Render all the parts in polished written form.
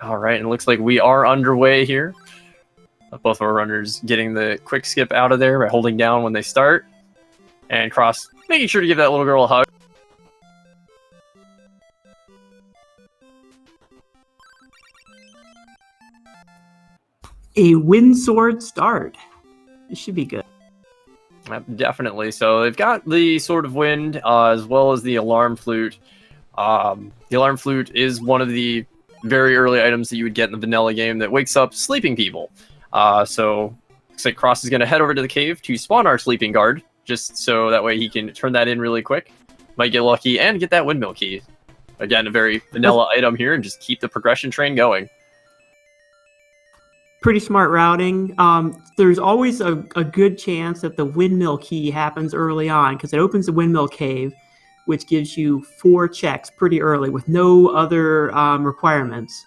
All right, and it looks like we are underway here. Both of our runners getting the quick skip out of there by holding down when they start. And Cross making sure to give that little girl a hug. A wind sword start. This should be good. Definitely. So they've got the Sword of Wind as well as the Alarm Flute. The Alarm Flute is one of the very early items that you would get in the vanilla game that wakes up sleeping people. So looks like Cross is going to head over to the cave to spawn our sleeping guard, just so that way he can turn that in really quick. Might get lucky and get that windmill key. Again, a very vanilla item here, and just keep the progression train going. Pretty smart routing. There's always a good chance that the windmill key happens early on because it opens the windmill cave, which gives you 4 checks pretty early with no other requirements.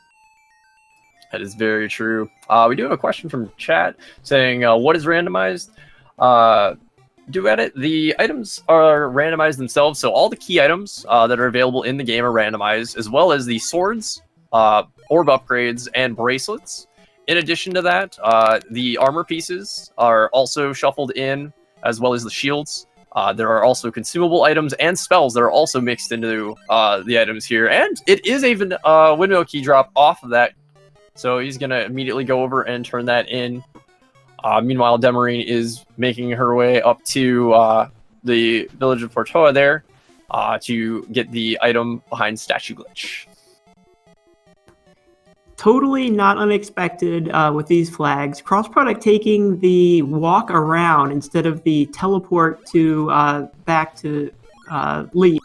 That is very true. We do have a question from chat saying, what is randomized? Do edit. The items are randomized themselves, so all the key items that are available in the game are randomized, as well as the swords, orb upgrades, and bracelets. In addition to that, the armor pieces are also shuffled in, as well as the shields. There are also consumable items and spells that are also mixed into the items here, and it is even windmill key drop off of that. So he's going to immediately go over and turn that in. Meanwhile, Demerine is making her way up to the village of Portoa there to get the item behind Statue Glitch. Totally not unexpected with these flags. Crossproduct taking the walk around instead of the teleport to back to Lee.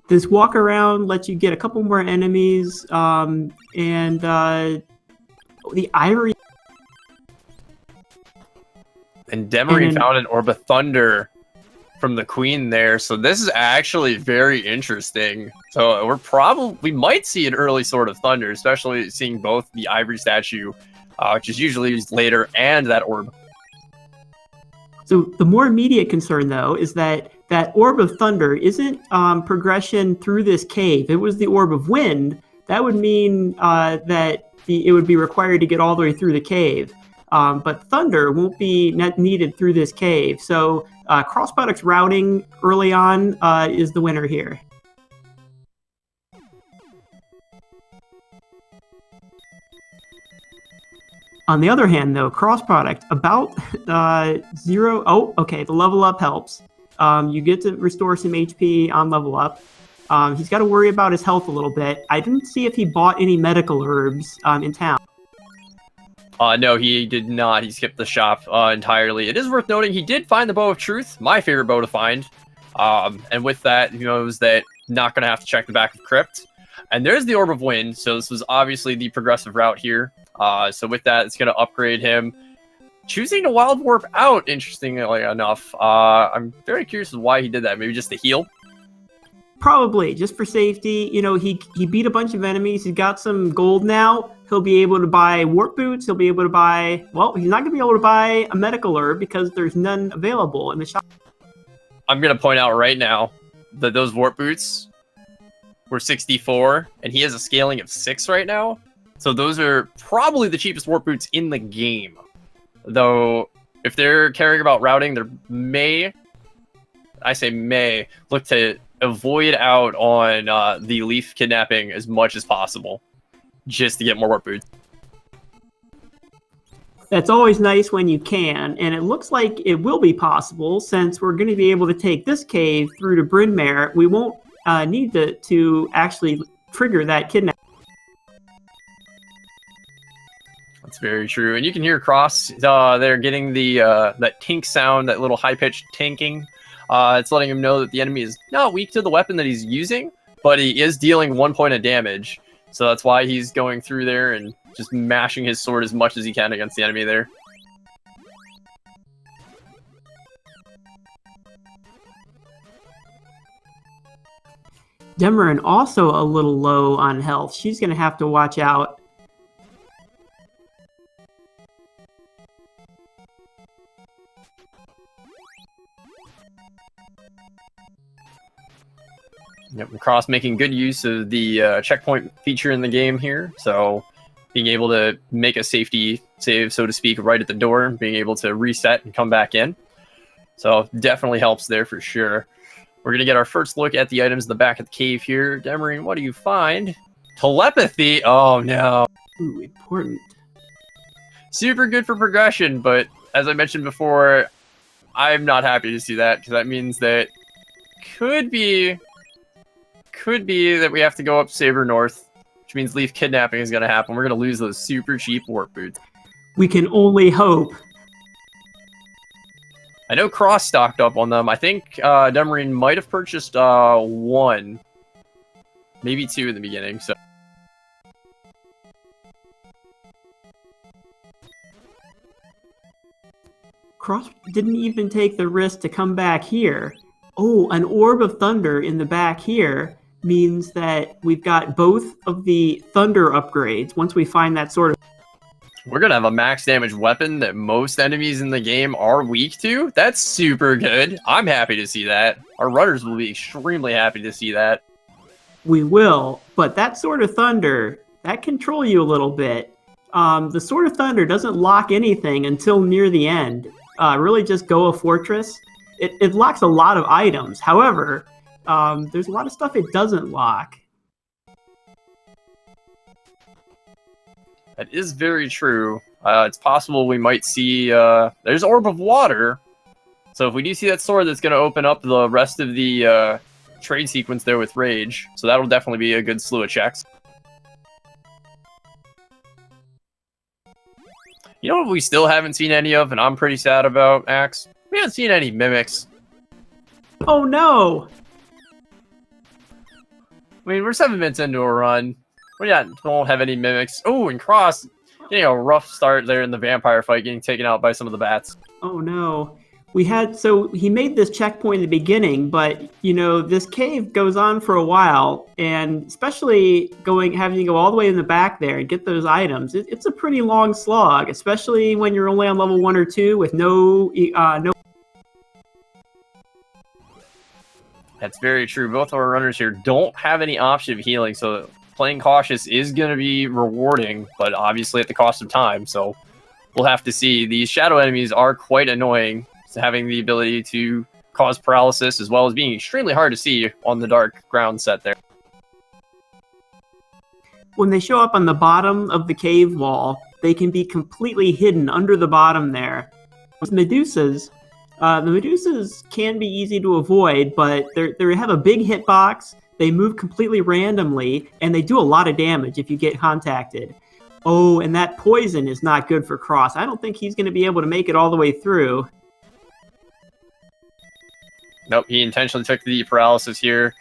This walk around lets you get a couple more enemies, and the Ivory. And Demerine found an Orb of Thunder from the Queen there, so this is actually very interesting. So we might see an early Sword of Thunder, especially seeing both the Ivory statue, which is usually used later, and that orb. So the more immediate concern, though, is that Orb of Thunder isn't progression through this cave. If it was the Orb of Wind, that would mean that it would be required to get all the way through the cave. But Thunder won't be needed through this cave. So Crossproduct's routing early on is the winner here. On the other hand, though, Crossproduct, about 0... Oh, okay, the level up helps. You get to restore some HP on level up. He's got to worry about his health a little bit. I didn't see if he bought any medical herbs in town. No, he did not. He skipped the shop entirely. It is worth noting he did find the Bow of Truth, my favorite bow to find. And with that, he knows that not going to have to check the back of Crypt. And there's the Orb of Wind, so this was obviously the progressive route here. So with that, it's going to upgrade him. Choosing to Wild Warp out, interestingly enough. I'm very curious why he did that. Maybe just to heal? Probably, just for safety. You know, he beat a bunch of enemies. He's got some gold now. He'll be able to buy warp boots. He'll be able to buy... Well, he's not going to be able to buy a medical herb because there's none available in the shop. I'm going to point out right now that those warp boots were 64, and he has a scaling of 6 right now. So those are probably the cheapest warp boots in the game. Though, if they're caring about routing, they may look to avoid out on the Leaf kidnapping as much as possible, just to get more warp boots. That's always nice when you can, and it looks like it will be possible since we're going to be able to take this cave through to Bryn Mawr. We won't need to actually trigger that kidnapping. That's very true, and you can hear Cross there getting the that tink sound, that little high-pitched tinking. It's letting him know that the enemy is not weak to the weapon that he's using, but he is dealing 1 point of damage. So that's why he's going through there and just mashing his sword as much as he can against the enemy there. Demerine also a little low on health. She's going to have to watch out. Yep, Cross making good use of the checkpoint feature in the game here. So being able to make a safety save, so to speak, right at the door, being able to reset and come back in. So definitely helps there for sure. We're going to get our first look at the items in the back of the cave here. Demerine, what do you find? Telepathy? Oh, no. Ooh, important. Super good for progression, but as I mentioned before, I'm not happy to see that, because that means that could be that we have to go up Saber North, which means Leaf kidnapping is going to happen. We're going to lose those super cheap warp boots. We can only hope. I know Cross stocked up on them. I think Demerine might have purchased one, maybe two in the beginning. So Cross didn't even take the risk to come back here. Oh, an Orb of Thunder in the back here means that we've got both of the Thunder upgrades once we find that sort of... We're going to have a max damage weapon that most enemies in the game are weak to. That's super good. I'm happy to see that. Our runners will be extremely happy to see that. We will, but that Sword of Thunder, that control you a little bit. The Sword of Thunder doesn't lock anything until near the end. Really just go a fortress. It locks a lot of items. However, there's a lot of stuff it doesn't lock. That is very true. It's possible we might see... there's Orb of Water. So if we do see that sword, that's going to open up the rest of the trade sequence there with Rage. So that'll definitely be a good slew of checks. You know what we still haven't seen any of, and I'm pretty sad about, Axe? We haven't seen any Mimics. Oh no! I mean, we're 7 minutes into a run. We don't have any Mimics. Oh, and Cross getting a rough start there in the vampire fight, getting taken out by some of the bats. Oh no. So he made this checkpoint in the beginning, but you know, this cave goes on for a while, and especially having to go all the way in the back there and get those items, it's a pretty long slog, especially when you're only on level 1 or 2 with no. That's very true. Both of our runners here don't have any option of healing, so playing cautious is going to be rewarding, but obviously at the cost of time, so we'll have to see. These shadow enemies are quite annoying, having the ability to cause paralysis, as well as being extremely hard to see on the dark ground set there. When they show up on the bottom of the cave wall, they can be completely hidden under the bottom there. With Medusas, the Medusas can be easy to avoid, but they have a big hitbox, they move completely randomly, and they do a lot of damage if you get contacted. Oh, and that poison is not good for Cross. I don't think he's going to be able to make it all the way through. Nope, he intentionally took the paralysis here,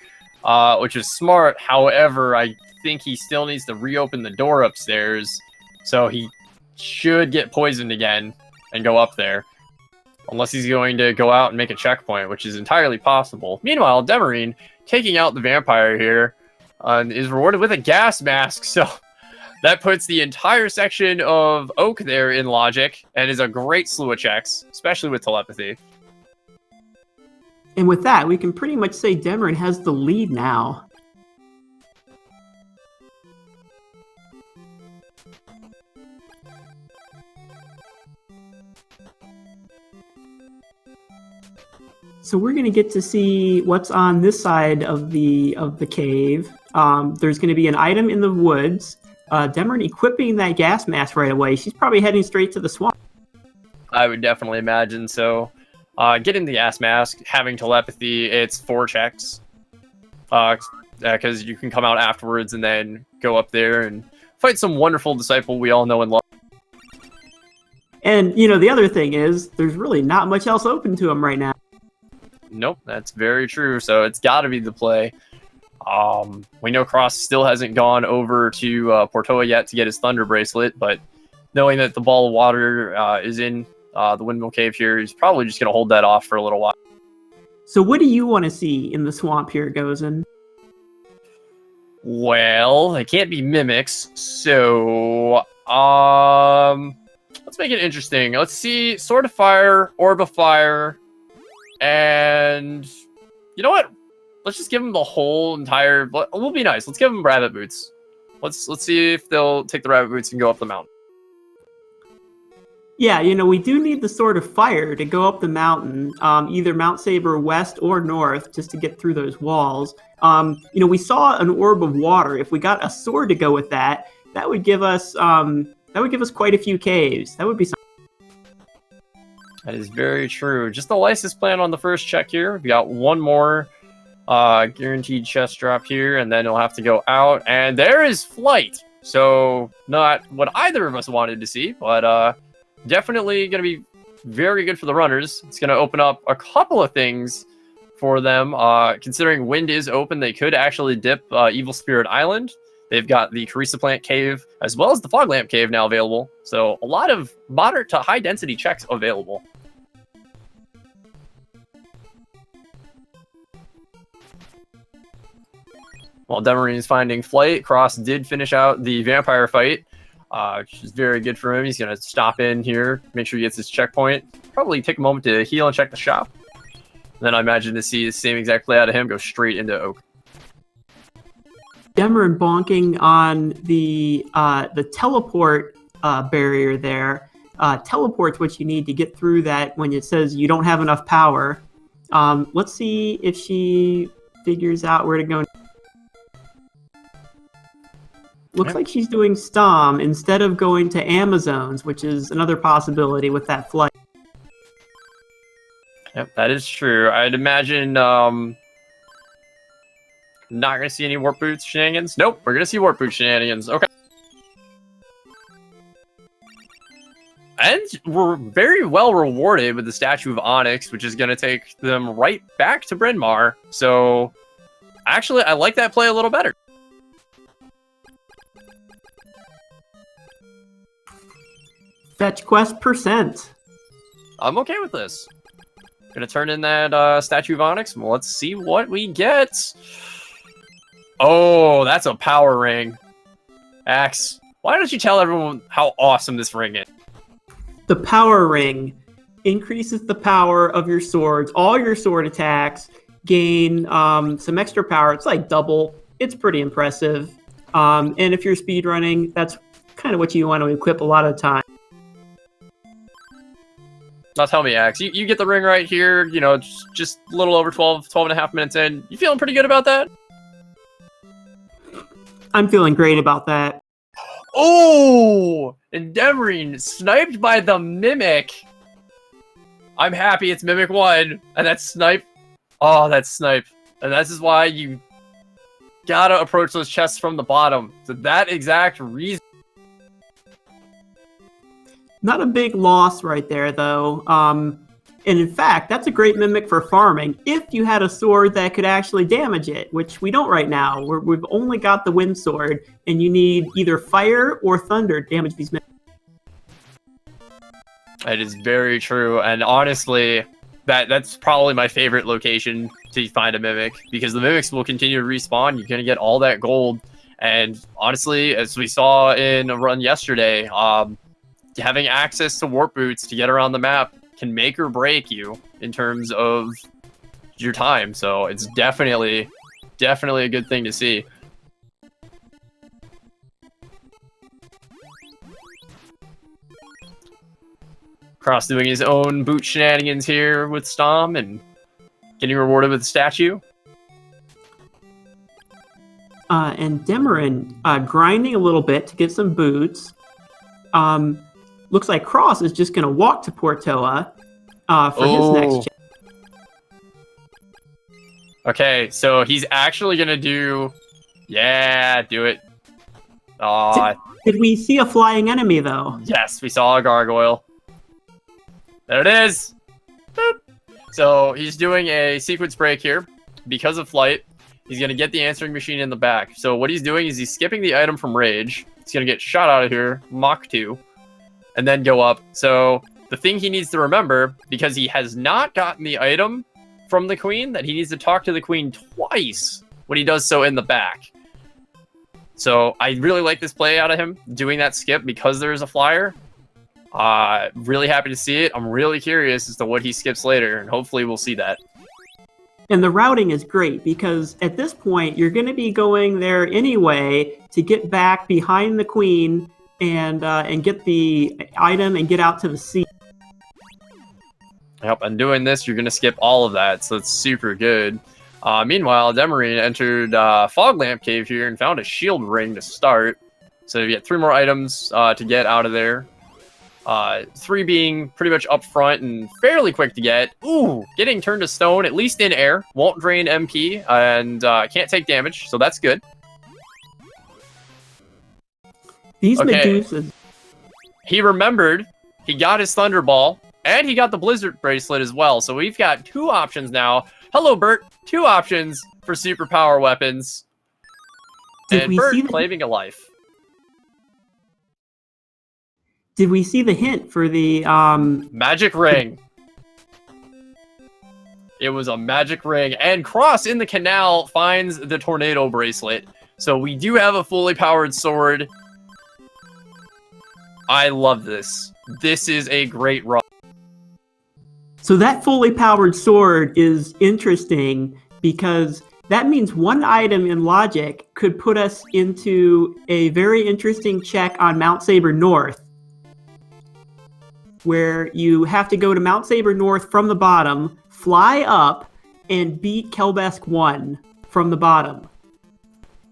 which is smart. However, I think he still needs to reopen the door upstairs, so he should get poisoned again and go up there. Unless he's going to go out and make a checkpoint, which is entirely possible. Meanwhile, Demerine, taking out the vampire here, is rewarded with a gas mask, so that puts the entire section of Oak there in logic, and is a great slew of checks, especially with telepathy. And with that, we can pretty much say Demerine has the lead now. So we're going to get to see what's on this side of the cave. There's going to be an item in the woods. Demerine equipping that gas mask right away. She's probably heading straight to the swamp. I would definitely imagine so. Getting the gas mask, having telepathy, it's 4 checks. Because you can come out afterwards and then go up there and fight some wonderful disciple we all know and love. And, you know, the other thing is, there's really not much else open to him right now. Nope, that's very true. So it's got to be the play. We know Cross still hasn't gone over to Portoa yet to get his Thunder Bracelet, but knowing that the Ball of Water is in the Windmill Cave here, he's probably just going to hold that off for a little while. So what do you want to see in the swamp here, Gozen? Well, they can't be mimics, so let's make it interesting. Let's see Sword of Fire, Orb of Fire, and you know what? let's just give him the whole entire. We'll be nice. Let's give him rabbit boots. Let's see if they'll take the rabbit boots and go up the mountain. Yeah, we do need the Sword of Fire to go up the mountain, either Mount Saber west or north, just to get through those walls. We saw an orb of water. If we got a sword to go with that, that would give us quite a few caves. That would be something. That is very true. Just the license plan on the first check here. We got one more guaranteed chest drop here, and then it'll have to go out. And there is flight. So not what either of us wanted to see, but definitely going to be very good for the runners. It's going to open up a couple of things for them. Considering wind is open, they could actually dip Evil Spirit Island. They've got the Carissa Plant Cave, as well as the Fog Lamp Cave now available. So a lot of moderate to high density checks available. While Demerine is finding flight, Cross did finish out the vampire fight, which is very good for him. He's going to stop in here, make sure he gets his checkpoint. Probably take a moment to heal and check the shop. Then I imagine to see the same exact play out of him, go straight into Oak. Demerine bonking on the teleport barrier there. Teleport's what you need to get through that when it says you don't have enough power. Let's see if she figures out where to go. Looks like she's doing Stom instead of going to Amazons, which is another possibility with that flight. Yep, that is true. I'd imagine not going to see any Warp Boots shenanigans. Nope, we're going to see Warp Boot shenanigans. Okay. And we're very well rewarded with the Statue of Onyx, which is going to take them right back to Bryn Mawr. So, actually, I like that play a little better. Fetch quest %. I'm okay with this. Gonna turn in that Statue of Onyx, and let's see what we get. Oh, that's a power ring. Axe, why don't you tell everyone how awesome this ring is? The power ring increases the power of your swords. All your sword attacks gain some extra power. It's like double. It's pretty impressive. And if you're speedrunning, that's kind of what you want to equip a lot of the time. Now tell me, Axe, you get the ring right here, just a little over 12 and a half minutes in. You feeling pretty good about that? I'm feeling great about that. Oh! And Demerine sniped by the Mimic. I'm happy it's Mimic 1, and that's Snipe. Oh, that's Snipe. And this is why you gotta approach those chests from the bottom. For that exact reason. Not a big loss right there, though. And in fact, that's a great mimic for farming if you had a sword that could actually damage it, which we don't right now. We've only got the wind sword, and you need either fire or thunder to damage these mimics. It is very true, and honestly, that's probably my favorite location to find a mimic, because the mimics will continue to respawn. You're going to get all that gold, and honestly, as we saw in a run yesterday, having access to warp boots to get around the map can make or break you in terms of your time. So it's definitely a good thing to see. Cross doing his own boot shenanigans here with Stom and getting rewarded with the statue. And Demerine grinding a little bit to get some boots. Looks like Cross is just going to walk to Portoa for his next check. Okay, so he's actually going to do... Yeah, do it. Aw. Did we see a flying enemy, though? Yes, we saw a gargoyle. There it is. Boop. So he's doing a sequence break here. Because of flight, he's going to get the answering machine in the back. So what he's doing is he's skipping the item from Rage. He's going to get shot out of here, Mach 2. And then go up. So the thing he needs to remember, because he has not gotten the item from the queen, that he needs to talk to the queen twice when he does so in the back. So I really like this play out of him, doing that skip because there's a flyer. Really happy to see it. I'm really curious as to what he skips later, and hopefully we'll see that. And the routing is great because at this point, you're going to be going there anyway to get back behind the queen and get the item and get out to the sea. Yep, and doing this, you're going to skip all of that, so it's super good. Meanwhile, Demerine entered Fog Lamp Cave here and found a shield ring to start. So you get 3 more items to get out of there. 3 being pretty much up front and fairly quick to get. Ooh, getting turned to stone, at least in air. Won't drain MP and can't take damage, so that's good. These Medusas. He remembered, he got his Thunderball, and he got the Blizzard Bracelet as well. So we've got 2 options now. Hello, Bert. 2 options for superpower weapons. And Bert claiming a life. Did we see the hint for the magic ring? It was a magic ring, and Cross in the canal finds the tornado bracelet. So we do have a fully powered sword. I love this. This is a great run. So that fully powered sword is interesting because that means 1 item in logic could put us into a very interesting check on Mount Saber North, where you have to go to Mount Saber North from the bottom, fly up, and beat Kelbesk 1 from the bottom.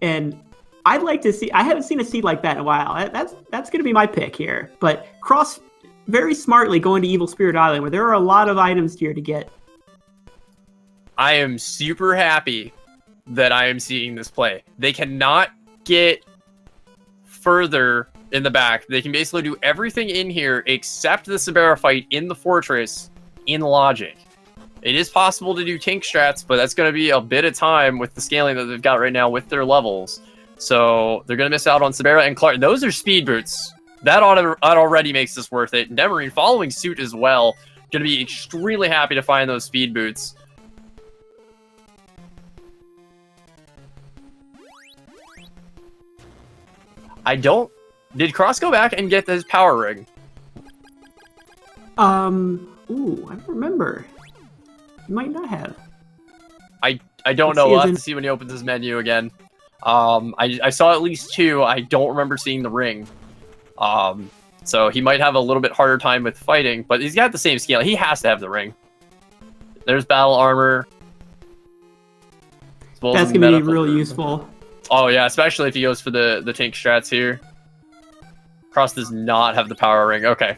And I'd like to see, I haven't seen a seed like that in a while. That's going to be my pick here. But Cross very smartly going to Evil Spirit Island, where there are a lot of items here to get. I am super happy that I am seeing this play. They cannot get further in the back. They can basically do everything in here except the Sabera fight in the fortress in logic. It is possible to do tank strats, but that's going to be a bit of time with the scaling that they've got right now with their levels. So they're going to miss out on Sabera and Clark. Those are speed boots. That already makes this worth it. Demerine following suit as well. Going to be extremely happy to find those speed boots. Did Cross go back and get his power ring? Ooh, I don't remember. He might not have. I don't know. We'll have to see when he opens his menu again. I saw at least 2. I don't remember seeing the ring. So he might have a little bit harder time with fighting, but he's got the same scale. He has to have the ring. There's battle armor. That's going to be real useful. Oh yeah, especially if he goes for the tank strats here. Cross does not have the power ring. Okay.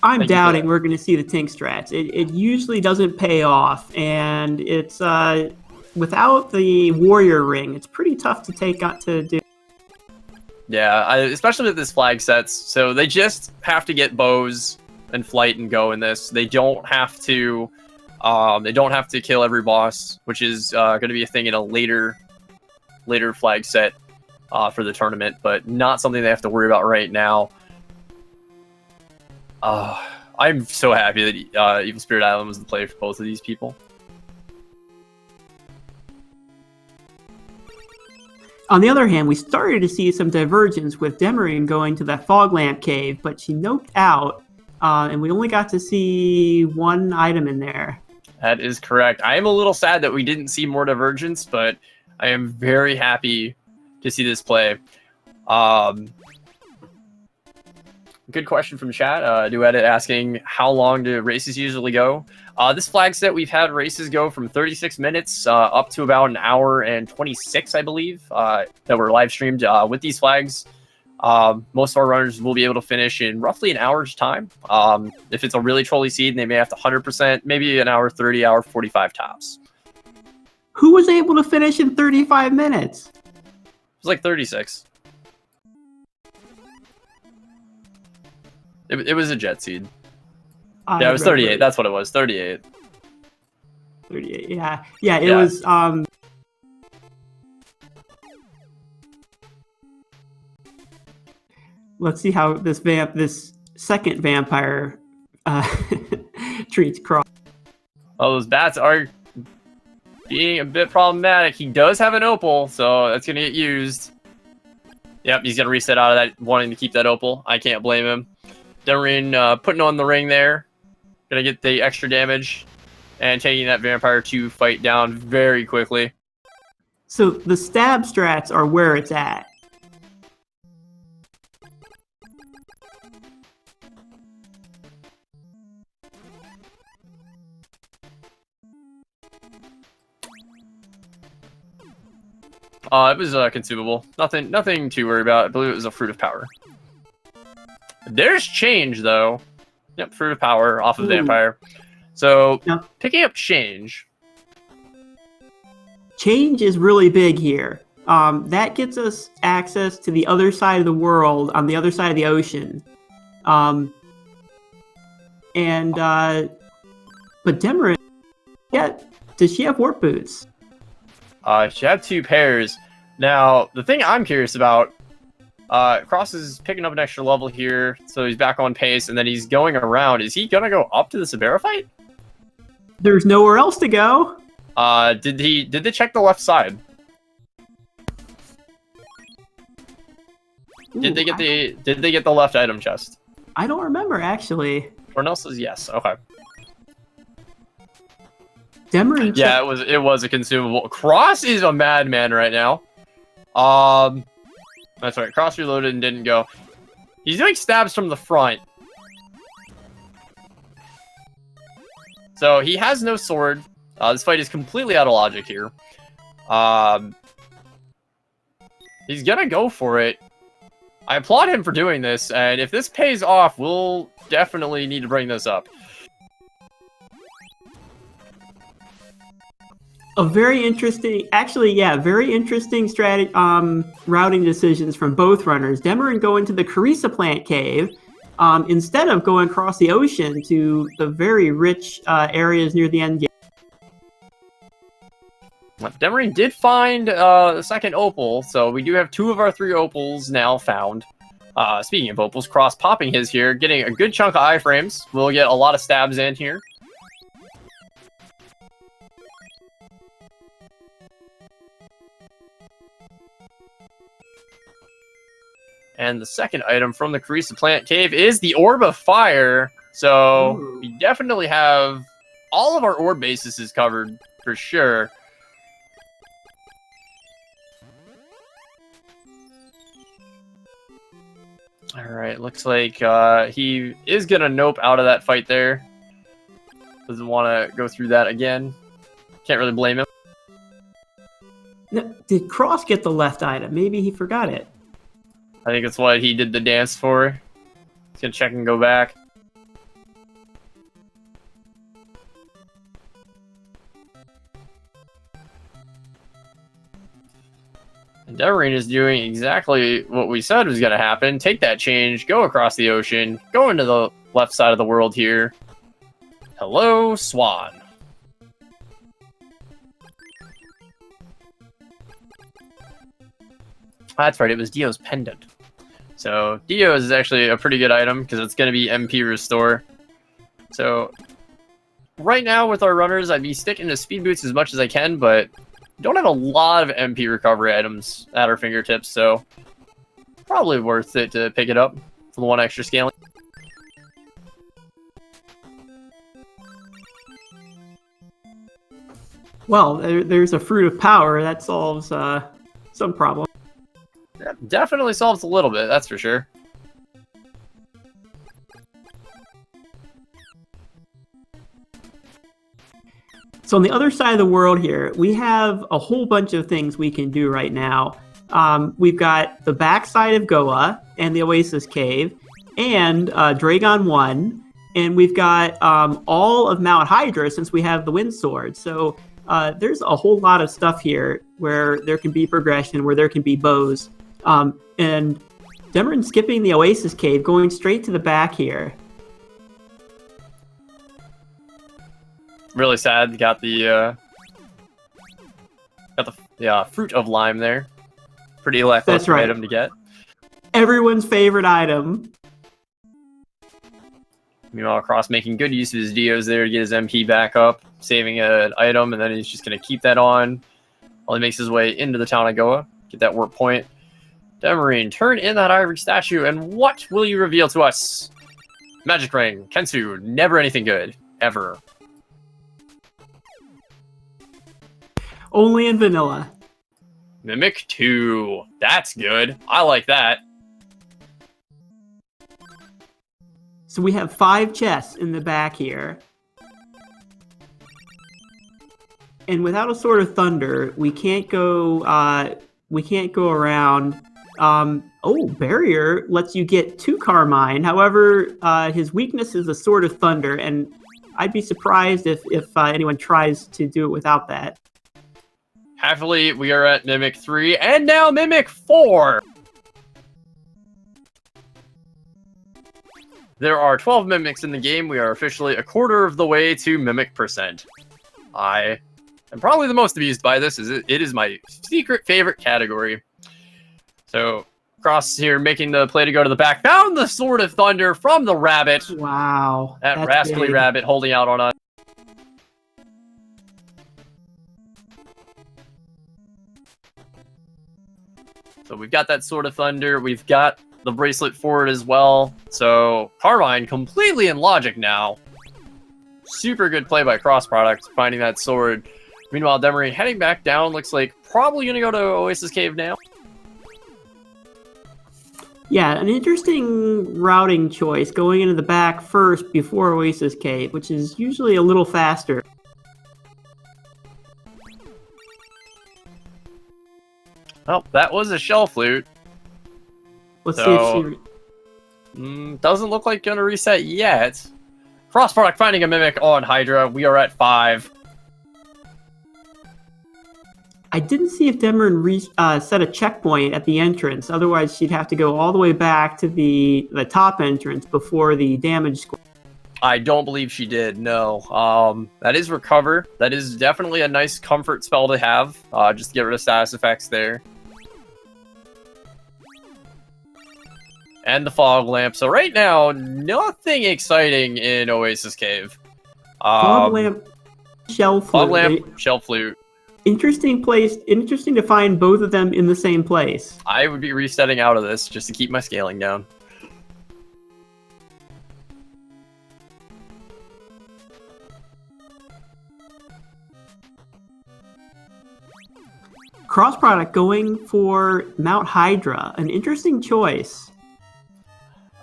I'm doubting we're going to see the tank strats. It usually doesn't pay off, and it's without the warrior ring, it's pretty tough to do. Yeah, especially with this flag sets. So they just have to get bows and flight and go in this. They don't have to. They don't have to kill every boss, which is going to be a thing in a later flag set for the tournament, but not something they have to worry about right now. I'm so happy that Evil Spirit Island was the play for both of these people. On the other hand, we started to see some divergence with Demerine going to that fog lamp cave, but she noped out, and we only got to see 1 item in there. That is correct. I am a little sad that we didn't see more divergence, but I am very happy to see this play. Good question from chat. Duedit asking, how long do races usually go? This flag set, we've had races go from 36 minutes up to about an hour and 26, I believe, that were live streamed with these flags. Most of our runners will be able to finish in roughly an hour's time. If it's a really trolly seed, they may have to 100%, maybe an hour 30, hour 45 tops. Who was able to finish in 35 minutes? It was like 36. It was a jet seed. Yeah, it was 38. That's what it was. 38. 38. Yeah. Yeah, it was let's see how this second vampire treats Cross. Oh, those bats are being a bit problematic. He does have an opal, so that's gonna get used. Yep, he's gonna reset out of that, wanting to keep that opal. I can't blame him. Demerine putting on the ring there. Gonna get the extra damage. and taking that vampire 2 fight down very quickly. So the stab strats are where it's at. It was consumable. Nothing to worry about. I believe it was a fruit of power. There's change though. Yep, fruit of power off of vampire. So picking up change. Change is really big here. That gets us access to the other side of the world, on the other side of the ocean. But Demerine, yeah, does she have warp boots? She had 2 pairs. Now, the thing I'm curious about, Cross is picking up an extra level here, so he's back on pace, and then he's going around. Is he gonna go up to the Sabera fight? There's nowhere else to go. Did they check the left side? Did they get the left item chest? I don't remember actually. Cornell says yes. Okay. Demerine. Yeah, it was a consumable. Cross is a madman right now. That's right. Cross reloaded and didn't go. He's doing stabs from the front. So he has no sword. This fight is completely out of logic here. He's gonna go for it. I applaud him for doing this, and if this pays off, we'll definitely need to bring this up. A very interesting, actually, yeah, very interesting strategy, routing decisions from both runners. Demerine going to the Carissa plant cave instead of going across the ocean to the very rich areas near the end game. Demerine did find the second opal, so we do have 2 of our 3 opals now found. Speaking of opals, Cross popping his here, getting a good chunk of iframes. We'll get a lot of stabs in here. And the second item from the Carissa Plant Cave is the Orb of Fire. So we definitely have all of our orb bases is covered for sure. All right, looks like he is gonna nope out of that fight there. Doesn't want to go through that again. Can't really blame him. Now, did Cross get the left item? Maybe he forgot it. I think that's what he did the dance for. He's gonna check and go back. And Demerine is doing exactly what we said was gonna happen. Take that change, go across the ocean, go into the left side of the world here. Hello, Swan. That's right, it was Dio's pendant. So Dio's is actually a pretty good item because it's going to be MP restore. So right now with our runners, I'd be sticking to speed boots as much as I can, but don't have a lot of MP recovery items at our fingertips, so probably worth it to pick it up for the 1 extra scaling. Well, there's a fruit of power that solves some problem. Yeah, definitely solves a little bit, that's for sure. So on the other side of the world here, we have a whole bunch of things we can do right now. We've got the backside of Goa and the Oasis Cave and Dragon 1. And we've got all of Mount Hydra since we have the Wind Sword. So there's a whole lot of stuff here where there can be progression, where there can be bows. And Demerine skipping the Oasis Cave, going straight to the back here. Really sad. Got the fruit of lime there. Pretty lackluster item to get. Everyone's favorite item. Meanwhile, Cross making good use of his Dios there to get his MP back up, saving an item, and then he's just going to keep that on while he makes his way into the town of Goa. Get that warp point. Demerine, turn in that ivory statue, and what will you reveal to us? Magic ring. Kensu, never anything good. Ever. Only in vanilla. Mimic 2. That's good. I like that. So we have 5 chests in the back here. And without a Sword of Thunder, we can't go around. Barrier lets you get 2 Carmine. However, his weakness is a Sword of Thunder, and I'd be surprised if anyone tries to do it without that. Happily, we are at Mimic 3, and now Mimic 4! There are 12 Mimics in the game. We are officially a quarter of the way to Mimic percent. I am probably the most abused by this. It is my secret favorite category. So, Cross here making the play to go to the back. Found the Sword of Thunder from the rabbit. Wow. That rascally big. rabbit holding out on us. So we've got that Sword of Thunder. We've got the bracelet for it as well. So Carmine completely in logic now. Super good play by crossproduct, finding that sword. Meanwhile, Demerine heading back down. Looks like probably going to go to Oasis Cave now. Yeah, an interesting routing choice, going into the back first before Oasis Cave, which is usually a little faster. Oh, that was a shell flute. Let's see if she... Doesn't look like gonna reset yet. Crossproduct finding a Mimic on Hydra. We are at 5. I didn't see if Demerine set a checkpoint at the entrance. Otherwise, she'd have to go all the way back to the top entrance before the damage score. I don't believe she did, no. That is Recover. That is definitely a nice comfort spell to have, just to get rid of status effects there. And the Fog Lamp. So right now, nothing exciting in Oasis Cave. Fog Lamp, Shell Flute. Fog Lamp, Shell Flute. Interesting place. Interesting to find both of them in the same place. I would be resetting out of this just to keep my scaling down. Crossproduct going for Mount Hydra. An interesting choice.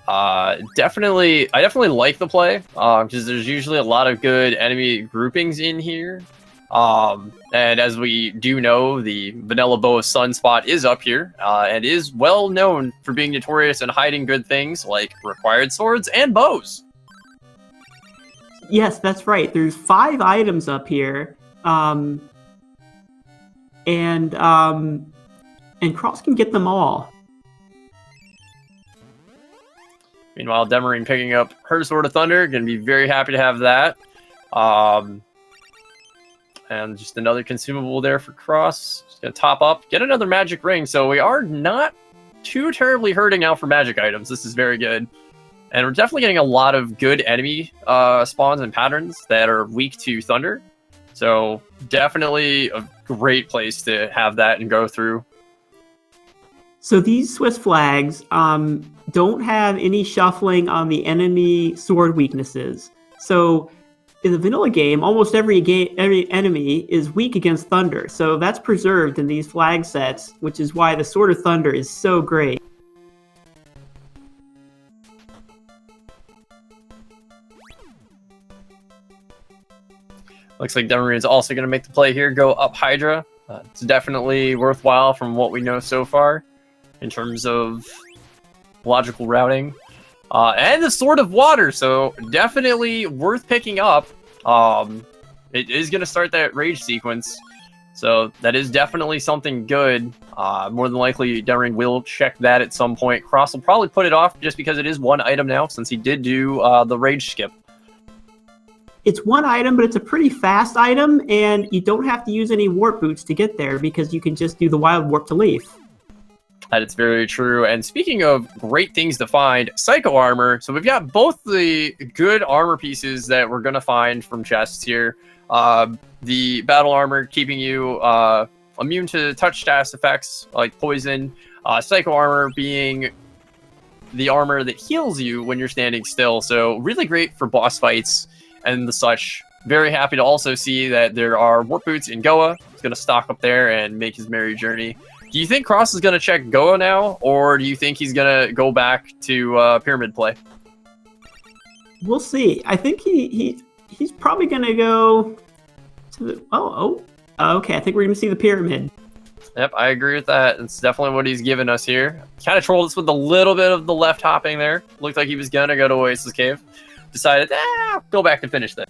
I definitely like the play, because there's usually a lot of good enemy groupings in here. And as we do know, the Vanilla Boa Sunspot is up here, and is well known for being notorious and hiding good things like required swords and bows. Yes, that's right. There's 5 items up here, and Cross can get them all. Meanwhile, Demerine picking up her Sword of Thunder, gonna be very happy to have that. And just another consumable there for Cross. Just gonna top up, get another magic ring. So we are not too terribly hurting now for magic items. This is very good. And we're definitely getting a lot of good enemy spawns and patterns that are weak to Thunder. So definitely a great place to have that and go through. So these Swiss flags don't have any shuffling on the enemy sword weaknesses. So in the vanilla game, almost every enemy is weak against Thunder. So that's preserved in these flag sets, which is why the Sword of Thunder is so great. Looks like Demerine is also going to make the play here, go up Hydra. It's definitely worthwhile from what we know so far in terms of logical routing. And the Sword of Water, so definitely worth picking up. It is going to start that rage sequence, so that is definitely something good. More than likely, Demerine will check that at some point. Cross will probably put it off just because it is 1 item now, since he did do the rage skip. It's 1 item, but it's a pretty fast item, and you don't have to use any warp boots to get there because you can just do the wild warp to Leaf. That is very true. And speaking of great things to find, Psycho Armor. So we've got both the good armor pieces that we're going to find from chests here. The Battle Armor keeping you immune to touch status effects like poison. Psycho Armor being the armor that heals you when you're standing still. So really great for boss fights and the such. very happy to also see that there are warp boots in Goa. He's going to stock up there and make his merry journey. Do you think Cross is going to check Goa now, or do you think he's going to go back to Pyramid play? We'll see. I think he's probably going to go to the... okay. I think we're going to see the Pyramid. Yep, I agree with that. It's definitely what he's given us here. Kind of trolled us with a little bit of the left hopping there. Looked like he was going to go to Oasis Cave. Decided, go back and finish that.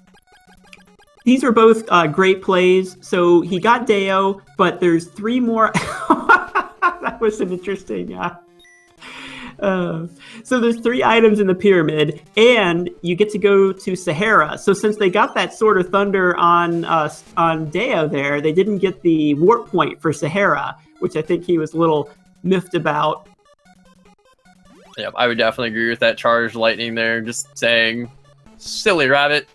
These are both great plays. So he got Deo, but there's 3 more. That was an interesting... so there's 3 items in the Pyramid, and you get to go to Sahara. So since they got that Sword of Thunder on Deo there, they didn't get the warp point for Sahara, which I think he was a little miffed about. Yep, I would definitely agree with that charged lightning there. Just saying, silly rabbit,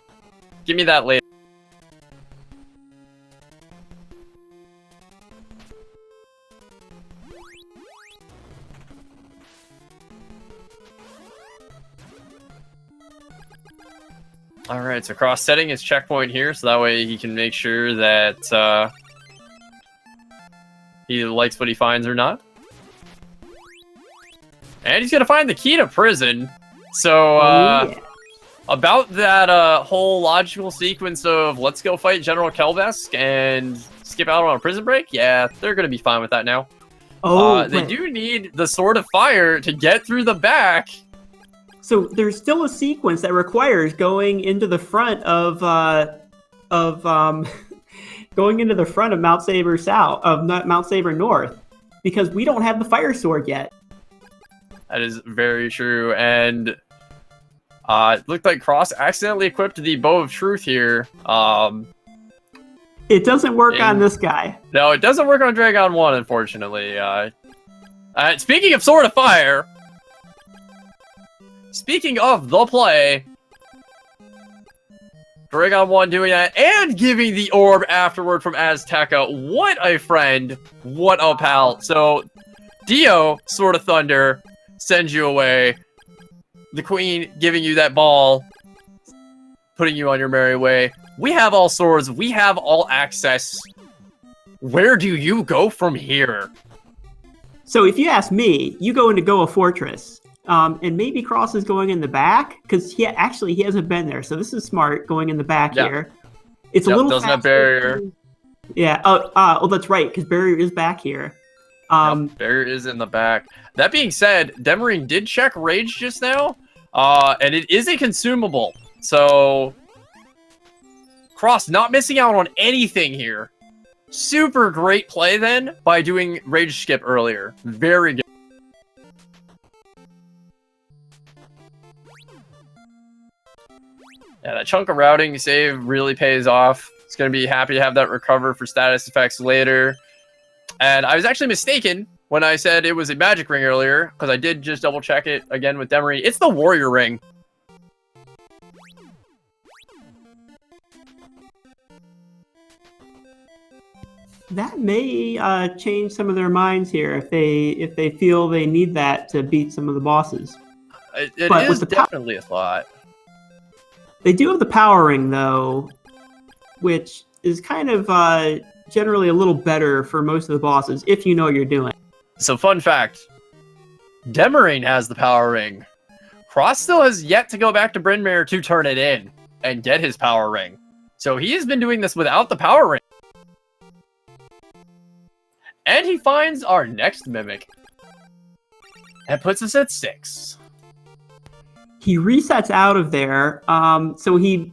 give me that later. All right, so Cross setting his checkpoint here, so that way he can make sure that he likes what he finds or not. And he's gonna find the key to prison. So about that whole logical sequence of let's go fight General Kelbesk and skip out on a prison break, yeah, they're gonna be fine with that now. They do need the Sword of Fire to get through the back. So there's still a sequence that requires going into the front of going into the front of Mount Saber South, of Mount Saber North, because we don't have the fire sword yet. That is very true, and it looked like Cross accidentally equipped the Bow of Truth here. It doesn't work on this guy. No, it doesn't work on Dragon 1, unfortunately. Speaking of Sword of Fire, speaking of the play, Dragon 1 doing that and giving the orb afterward from Azteca. What a friend. What a pal. So, Dio, Sword of Thunder, sends you away. The Queen giving you that ball, putting you on your merry way. We have all swords. We have all access. Where do you go from here? So if you ask me, you go into Goa Fortress. And maybe Cross is going in the back, because he hasn't been there. So this is smart, going in the back here. It's a little doesn't have barrier. Yeah. Oh, that's right, because barrier is back here. Barrier is in the back. That being said, Demerine did check Rage just now, and it is a consumable. So Cross not missing out on anything here. Super great play then by doing Rage Skip earlier. Very good. Yeah, that chunk of routing save really pays off. It's going to be happy to have that recover for status effects later. And I was actually mistaken when I said it was a magic ring earlier, because I did just double check it again with Demerine. It's the warrior ring. That may change some of their minds here if they feel they need that to beat some of the bosses. It is definitely a thought. They do have the power ring, though, which is kind of generally a little better for most of the bosses, if you know what you're doing. So, fun fact. Demerine has the power ring. Cross still has yet to go back to Bryn Mawr to turn it in and get his power ring. So, he has been doing this without the power ring. And he finds our next Mimic. That puts us at 6. He resets out of there, so he,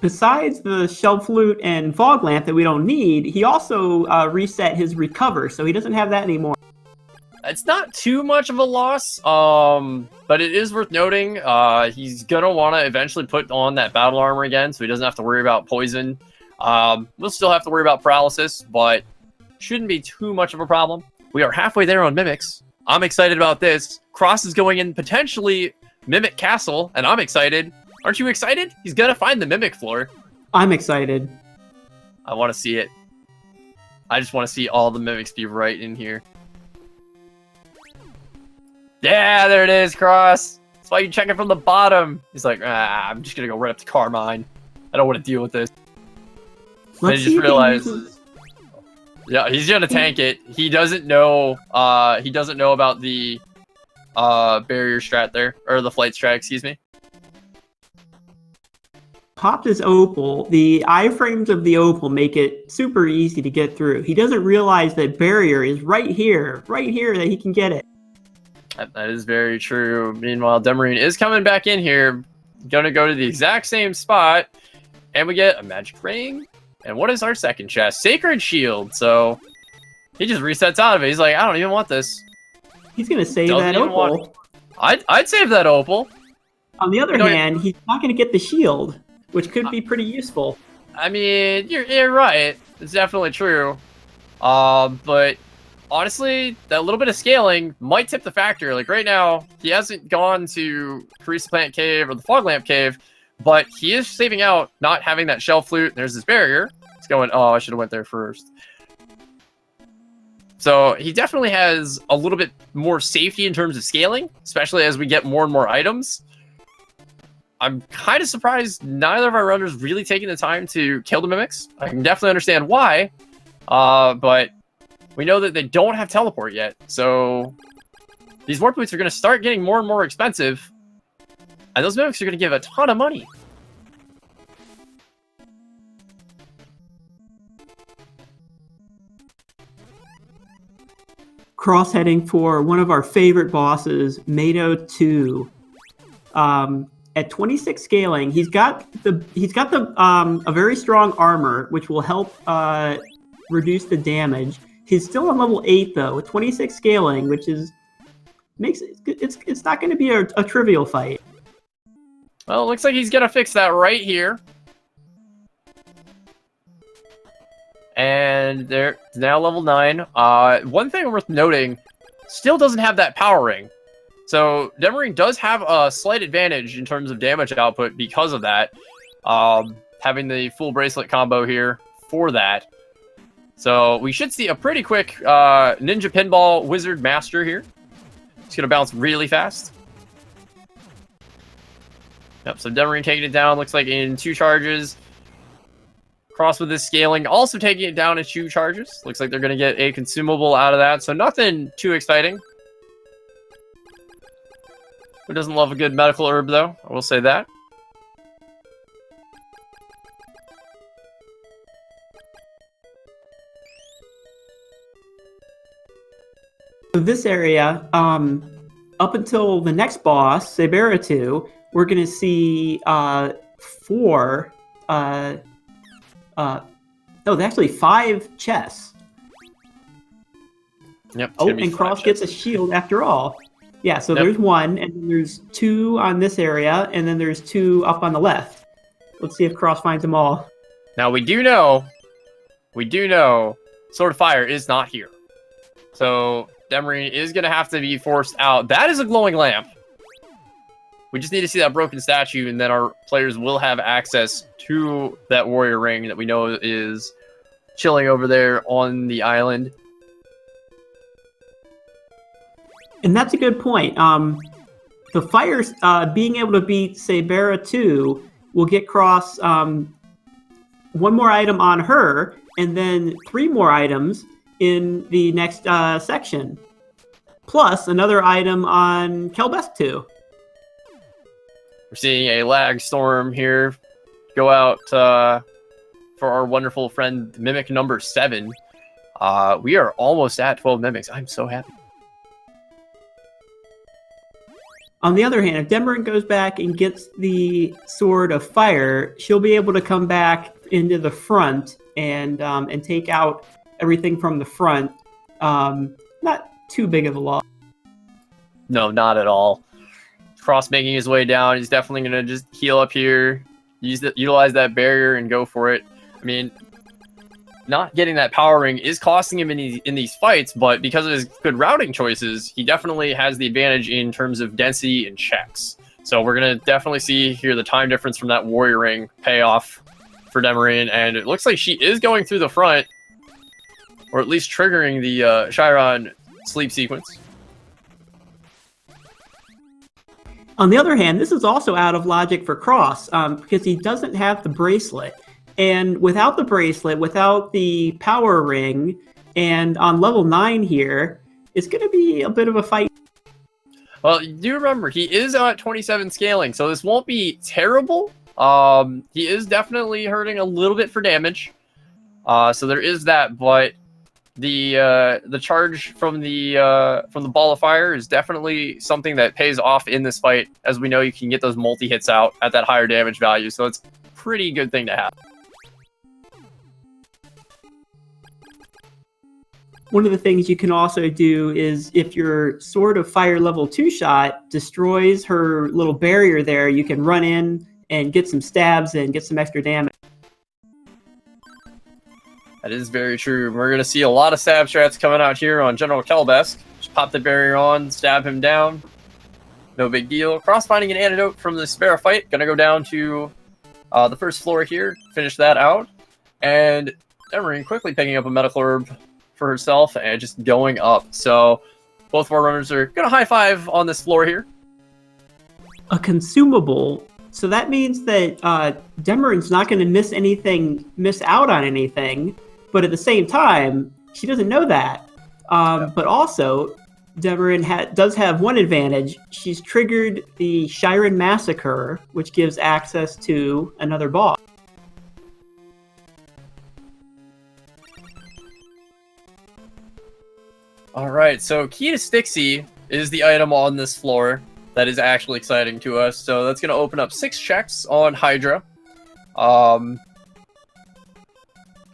besides the Shell Flute and Fog Lamp that we don't need, he also reset his Recover, so he doesn't have that anymore. It's not too much of a loss, but it is worth noting, he's gonna want to eventually put on that Battle Armor again, so he doesn't have to worry about Poison. We'll still have to worry about Paralysis, but shouldn't be too much of a problem. We are halfway there on Mimics. I'm excited about this. Cross is going in potentially Mimic Castle, and I'm excited. Aren't you excited? He's gonna find the Mimic floor. I'm excited. I want to see it. I just want to see all the Mimics be right in here. Yeah, there it is, Cross. That's why you check it from the bottom. He's like, I'm just gonna go right up to Carmine. I don't want to deal with this. Let's he see just if he realized. uses... Yeah, he's gonna tank it. He doesn't know. He doesn't know about the barrier strat there, or the flight strat. Excuse me. Popped his opal. The iframes of the opal make it super easy to get through. He doesn't realize that barrier is right here that he can get it. That is very true. Meanwhile, Demerine is coming back in here, gonna go to the exact same spot, and we get a magic ring. And what is our second chest? Sacred shield. So he just resets out of it. He's like, I don't even want this. He's gonna save Doesn't that even opal. I'd save that opal. On the other hand, he's not gonna get the shield, which could be pretty useful. I mean, you're right. It's definitely true. But honestly, that little bit of scaling might tip the factor. Like right now, he hasn't gone to Crystalis Plant Cave or the Fog Lamp Cave, but he is saving out not having that shell flute. There's this barrier. It's going, oh, I should have went there first. So he definitely has a little bit more safety in terms of scaling, especially as we get more and more items. I'm kind of surprised neither of our runners really taking the time to kill the mimics. I can definitely understand why, but we know that they don't have teleport yet. So these warp boots are going to start getting more and more expensive, and those mimics are going to give a ton of money. Cross heading for one of our favorite bosses, Mado 2. At 26 scaling, he's got a very strong armor, which will help reduce the damage. He's still on level 8 though, with 26 scaling, which it's not going to be a trivial fight. Well, it looks like he's going to fix that right here. And they're now level 9. One thing worth noting, still doesn't have that power ring. So Demerine does have a slight advantage in terms of damage output because of that. Having the full bracelet combo here for that. So we should see a pretty quick Ninja Pinball Wizard Master here. It's going to bounce really fast. Yep, so Demerine taking it down, looks like in 2 charges. Cross with this scaling, also taking it down in 2 charges. Looks like they're going to get a consumable out of that, so nothing too exciting. Who doesn't love a good medical herb, though? I will say that. This area, up until the next boss, Sabera 2, we're going to see 4... no, actually 5 chests. Yep. Oh, and Cross gets a shield after all. Yeah, so there's 1, and then there's 2 on this area, and then there's 2 up on the left. Let's see if Cross finds them all. Now we do know, Sword of Fire is not here. So Demerine is going to have to be forced out. That is a glowing lamp. We just need to see that broken statue, and then our players will have access to that warrior ring that we know is chilling over there on the island. And that's a good point. The fire, being able to beat Sabera 2 will get Cross 1 more item on her, and then 3 more items in the next section. Plus another item on Kelbesk 2. We're seeing a lag storm here go out for our wonderful friend Mimic number 7. We are almost at 12 Mimics. I'm so happy. On the other hand, if Demerine goes back and gets the Sword of Fire, she'll be able to come back into the front and take out everything from the front. Not too big of a loss. No, not at all. Cross making his way down. He's definitely going to just heal up here, utilize that barrier, and go for it. I mean, not getting that power ring is costing him in these fights, but because of his good routing choices, he definitely has the advantage in terms of density and checks. So we're going to definitely see here the time difference from that warrior ring pay off for Demerine, and it looks like she is going through the front, or at least triggering the Chiron sleep sequence. On the other hand, this is also out of logic for Cross because he doesn't have the bracelet. And without the bracelet, without the power ring, and on level 9 here, it's going to be a bit of a fight. Well, you do remember, he is at 27 scaling, so this won't be terrible. He is definitely hurting a little bit for damage. So there is that, but the charge from the ball of fire is definitely something that pays off in this fight. As we know, you can get those multi-hits out at that higher damage value, so it's a pretty good thing to have. One of the things you can also do is if your Sword of Fire level 2 shot destroys her little barrier there, you can run in and get some stabs and get some extra damage. That is very true. We're going to see a lot of stab strats coming out here on General Kelbesk. Just pop the barrier on, stab him down. No big deal. Cross finding an antidote from the Spare fight. Going to go down to the first floor here, finish that out. And Demerine quickly picking up a medical herb for herself and just going up. So both of our runners are going to high five on this floor here. A consumable. So that means that Demerine's not going to miss out on anything. But at the same time, she doesn't know that. But also, Demerine does have one advantage. She's triggered the Shiren Massacre, which gives access to another boss. Alright, so Key to Stixie is the item on this floor that is actually exciting to us. So that's going to open up 6 checks on Hydra.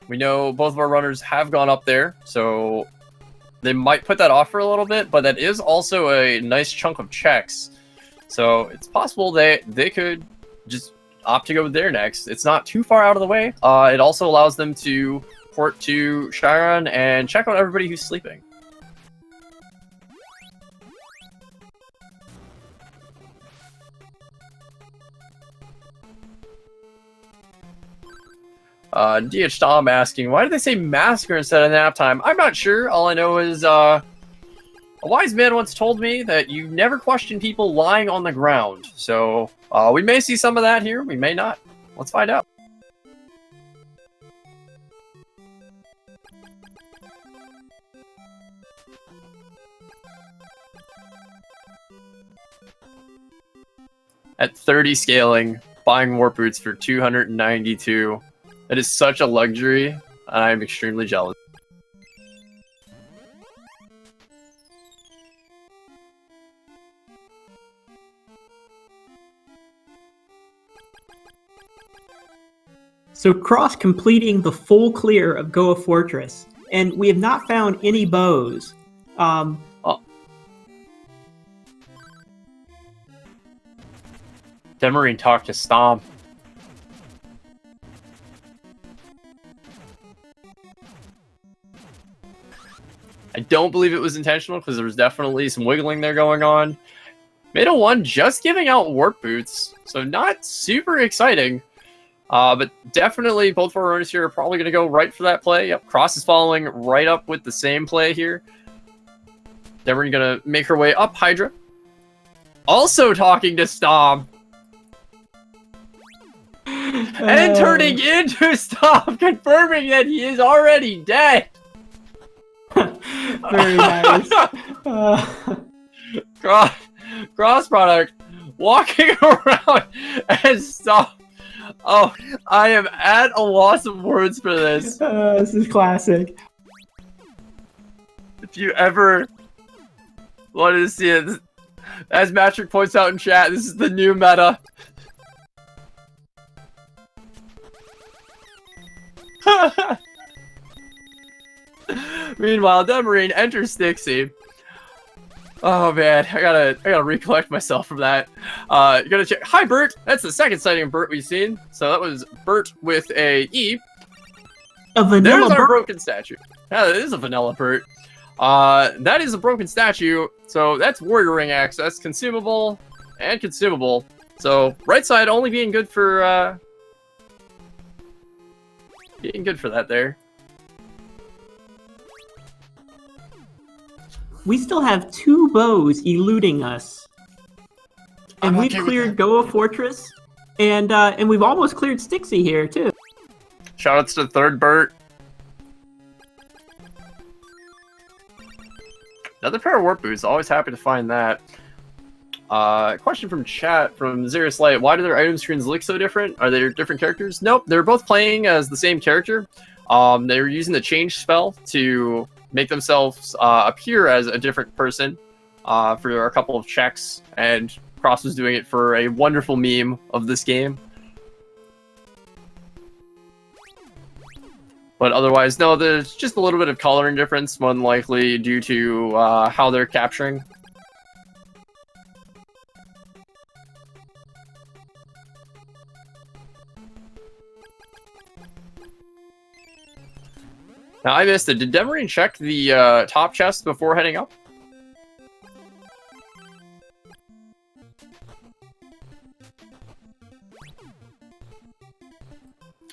We know both of our runners have gone up there, so they might put that off for a little bit, but that is also a nice chunk of checks. So it's possible they could just opt to go there next. It's not too far out of the way. It also allows them to port to Shiren and check out everybody who's sleeping. DH Tom asking, why did they say massacre instead of nap time? I'm not sure. All I know is a wise man once told me that you never question people lying on the ground. So we may see some of that here. We may not. Let's find out. At 30 scaling, buying warp boots for 292. It is such a luxury, and I am extremely jealous. So Cross completing the full clear of Goa Fortress, and we have not found any bows. Demerine talked to Stomp. I don't believe it was intentional because there was definitely some wiggling there going on. Meta 1 just giving out warp boots, so not super exciting. But definitely both of our runners here are probably going to go right for that play. Yep, Cross is following right up with the same play here. Demerine going to make her way up Hydra. Also talking to Stomp. And turning into Stomp, confirming that he is already dead. Very nice. Cross product walking around and Stomp. Oh, I am at a loss of words for this. This is classic. If you ever wanted to see it, as Matrick points out in chat, this is the new meta. Meanwhile, Demerine enters Stixie. Oh man, I gotta recollect myself from that. You gotta check. Hi, Bert. That's the second sighting of Bert we've seen. So that was Bert with a E. A vanilla There's our Bert. broken statue. Yeah, that is a vanilla Bert. That is a broken statue. So that's Warrior Ring access, consumable and consumable. So right side only being good for that there. We still have 2 bows eluding us. And we've okay cleared Goa Fortress, and we've almost cleared Stixie here too. Shoutouts to Third Bert. Another pair of warp boots. Always happy to find that. Question from chat from Xerius Light. Why do their item screens look so different? Are they different characters? Nope, they're both playing as the same character. They were using the change spell to make themselves appear as a different person for a couple of checks, and Cross was doing it for a wonderful meme of this game. But otherwise, no, there's just a little bit of coloring difference, more than likely due to how they're capturing. Now, I missed it. Did Demerine check the top chest before heading up?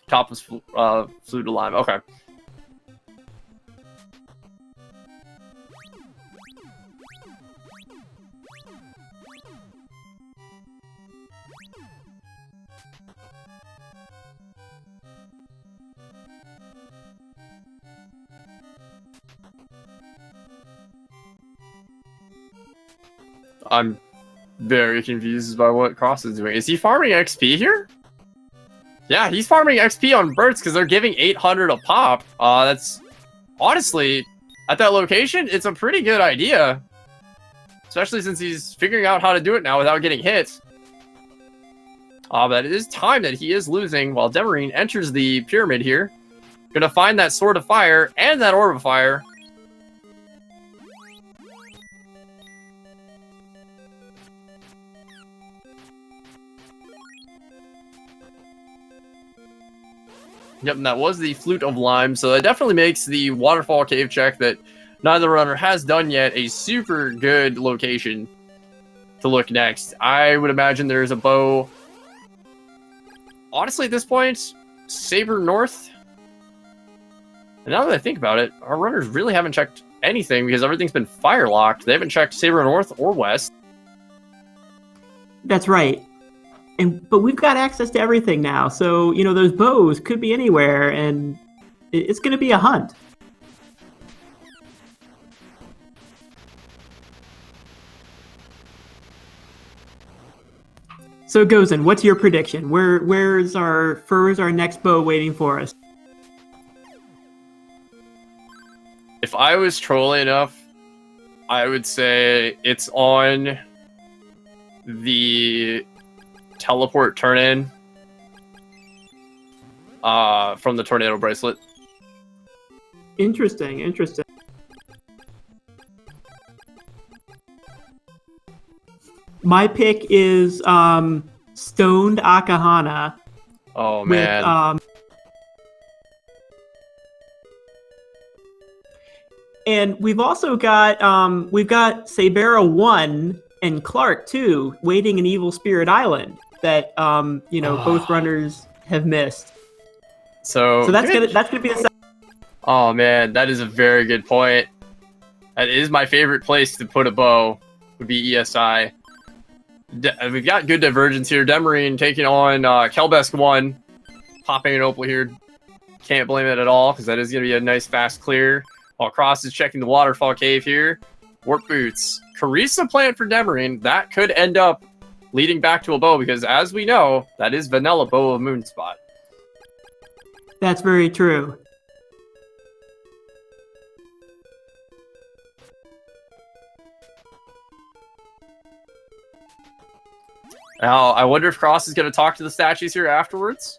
Top was flew to lime. Okay. I'm very confused by what Cross is doing. Is he farming XP here? Yeah, he's farming XP on birds because they're giving 800 a pop. That's honestly, at that location, it's a pretty good idea. Especially since he's figuring out how to do it now without getting hit. But it is time that he is losing while Demerine enters the pyramid here. Gonna find that Sword of Fire and that Orb of Fire. Yep, and that was the Flute of Lime, so that definitely makes the Waterfall Cave check that neither runner has done yet a super good location to look next. I would imagine there's a bow. Honestly, at this point, Saber North. And now that I think about it, our runners really haven't checked anything because everything's been fire locked. They haven't checked Saber North or West. That's right. But we've got access to everything now, so you know those bows could be anywhere, and it's going to be a hunt. So Gozen, what's your prediction? Where's our next bow waiting for us? If I was trolling enough, I would say it's on the teleport turn-in from the tornado bracelet. Interesting. My pick is Stoned Akahana. Oh man. And we've also got Sabera 1 and Clark 2 waiting in Evil Spirit Island that both runners have missed. So that's gonna be the. Oh man, that is a very good point. That is my favorite place to put a bow. Would be ESI. We've got good divergence here. Demerine taking on Kelbesk 1, popping an opal here. Can't blame it at all because that is gonna be a nice fast clear. While Cross is checking the Waterfall Cave here. Warp Boots. Carissa plant for Demerine. That could end up leading back to a bow because, as we know, that is Vanilla Bow of Moonspot. That's very true. Now, I wonder if Cross is going to talk to the statues here afterwards.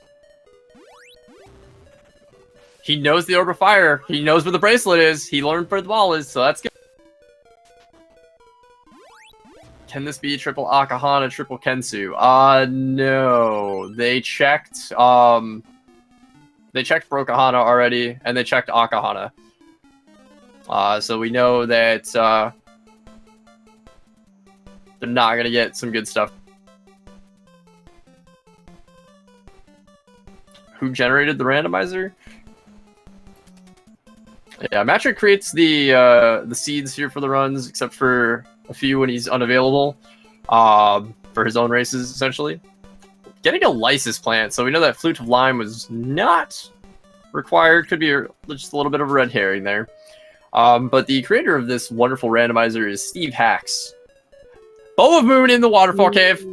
He knows the Orb of Fire. He knows where the bracelet is. He learned where the ball is, so that's good. Can this be triple Akahana, triple Kensu? No. They checked Brokahana already, and they checked Akahana. So we know that they're not gonna get some good stuff. Who generated the randomizer? Yeah, Matrick creates the seeds here for the runs, except for a few when he's unavailable. for his own races, essentially. Getting a lysis plant, so we know that Flute of Lime was not required. Could be just a little bit of a red herring there. But the creator of this wonderful randomizer is Steve Hacks. Bow of Moon in the Waterfall Cave.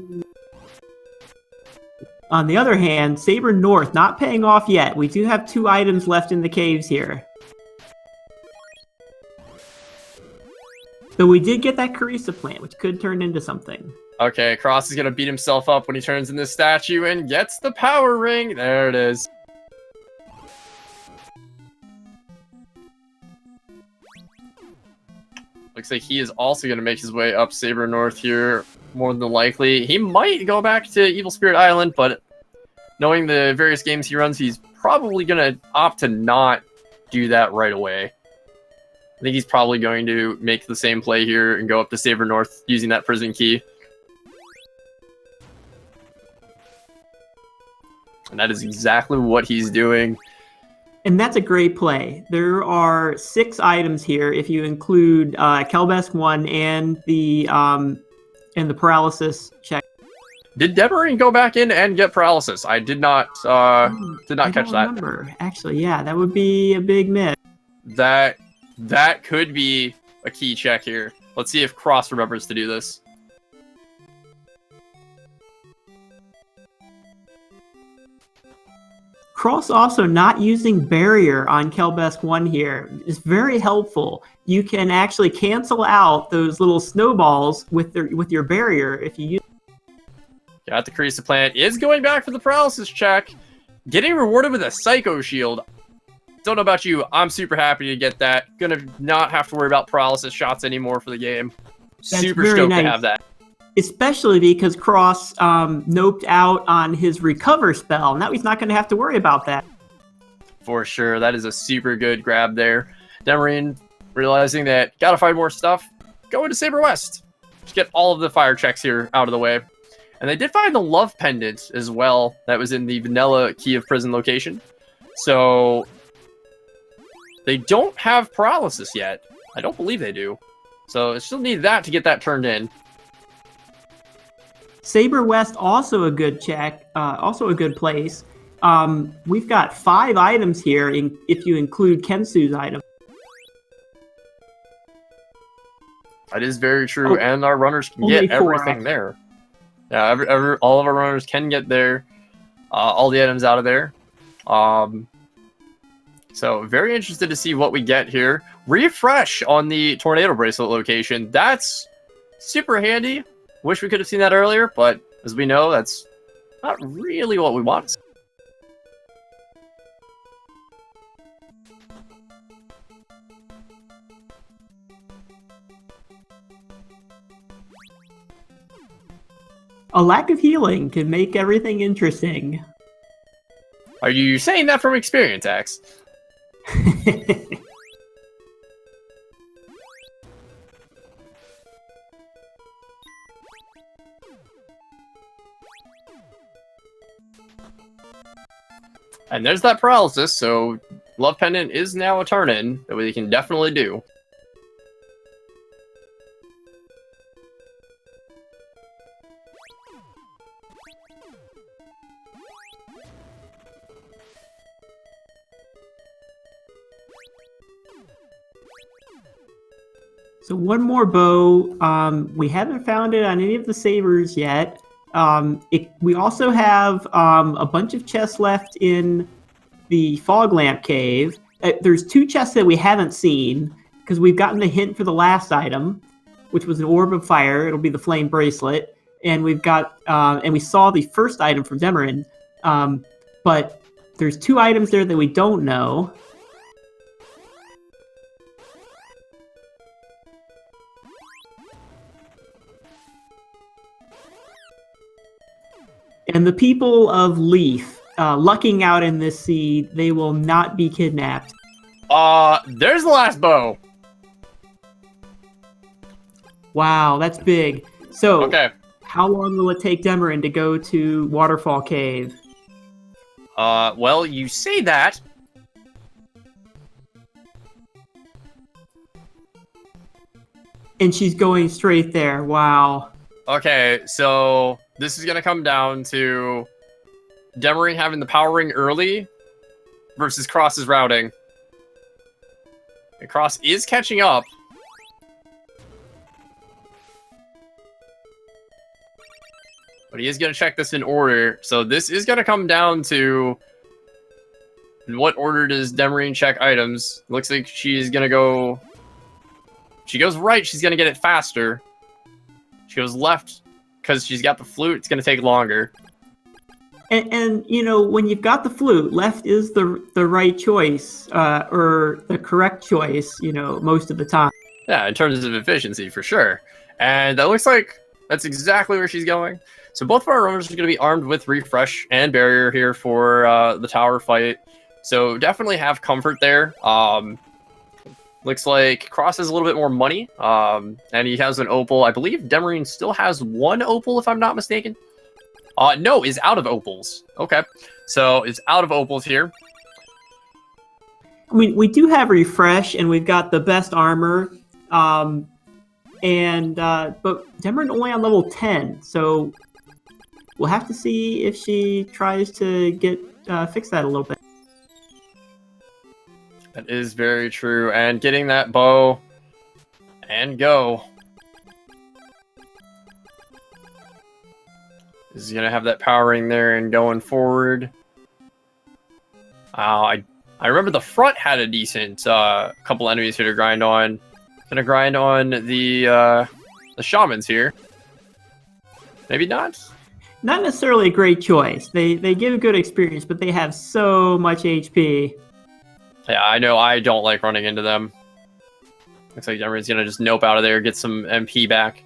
On the other hand, Saber North not paying off yet. We do have 2 items left in the caves here. So we did get that Carissa plant, which could turn into something. Okay, Cross is going to beat himself up when he turns in this statue and gets the power ring. There it is. Looks like he is also going to make his way up Saber North here, more than likely. He might go back to Evil Spirit Island, but knowing the various games he runs, he's probably going to opt to not do that right away. I think he's probably going to make the same play here and go up to Saber North using that prison key. And that is exactly what he's doing. And that's a great play. There are 6 items here if you include Kelbesk 1 and the paralysis check. Did Demerine go back in and get paralysis? I did not catch that. Remember. Actually, yeah, that would be a big miss. That could be a key check here. Let's see if Cross remembers to do this. Cross also not using barrier on Kelbesk 1 here is very helpful. You can actually cancel out those little snowballs with your barrier if you use. Got the Carissa plant. Is going back for the paralysis check. Getting rewarded with a Psycho Shield. Don't know about you. I'm super happy to get that. Gonna not have to worry about paralysis shots anymore for the game. That's super stoked nice. to have that. Especially because Cross noped out on his recover spell. Now he's not going to have to worry about that. For sure. That is a super good grab there. Demerine realizing that gotta find more stuff. Go into Saber West. Just get all of the fire checks here out of the way. And they did find the Love Pendant as well. That was in the Vanilla Key of Prison location. So they don't have paralysis yet. I don't believe they do. So still need that to get that turned in. Saber West also a good check, also a good place. We've got 5 items here if you include Kensu's item. That is very true, and our runners can get 4, everything actually. there. Yeah, all of our runners can get there, all the items out of there. So very interested to see what we get here. Refresh on the Tornado Bracelet location. That's super handy. Wish we could have seen that earlier, but as we know, that's not really what we want. A lack of healing can make everything interesting. Are you saying that from experience, Axe? And there's that paralysis, so Love Pendant is now a turn-in that we can definitely do. So one more bow. We haven't found it on any of the sabers yet. We also have a bunch of chests left in the Fog Lamp Cave. There's 2 chests that we haven't seen because we've gotten the hint for the last item, which was an Orb of Fire. It'll be the Flame Bracelet, and we've got and we saw the first item from Demerine, but there's 2 items there that we don't know. And the people of Leaf, lucking out in this sea, they will not be kidnapped. There's the last bow. Wow, that's big. So, Okay. How long will it take Demerine to go to Waterfall Cave? Well, you say that. And she's going straight there. Wow. Okay, so this is gonna come down to Demerine having the power ring early versus Cross's routing. And Cross is catching up. But he is going to check this in order. So this is going to come down to in what order does Demerine check items. Looks like she's going to go... She goes right, she's going to get it faster. She goes left, because she's got the flute, it's going to take longer. And you know, when you've got the flute, left is the right choice, or the correct choice, you know, most of the time. Yeah, in terms of efficiency, for sure. And that looks like that's exactly where she's going. So both of our runners are going to be armed with Refresh and Barrier here for the tower fight. So definitely have comfort there. Looks like Cross has a little bit more money, and he has an opal. I believe Demerine still has one opal, if I'm not mistaken. No, is out of opals. Okay, so it's out of opals here. I mean, we do have Refresh, and we've got the best armor, but Demerine only on level 10, so we'll have to see if she tries to fix that a little bit. That is very true, and getting that bow and go. Is gonna have that power ring there and going forward. I remember the front had a decent couple enemies here to grind on. Gonna grind on the shamans here. Maybe not. Not necessarily a great choice. They give a good experience, but they have so much HP. Yeah, I know. I don't like running into them. Looks like Demerine's gonna just nope out of there, get some MP back.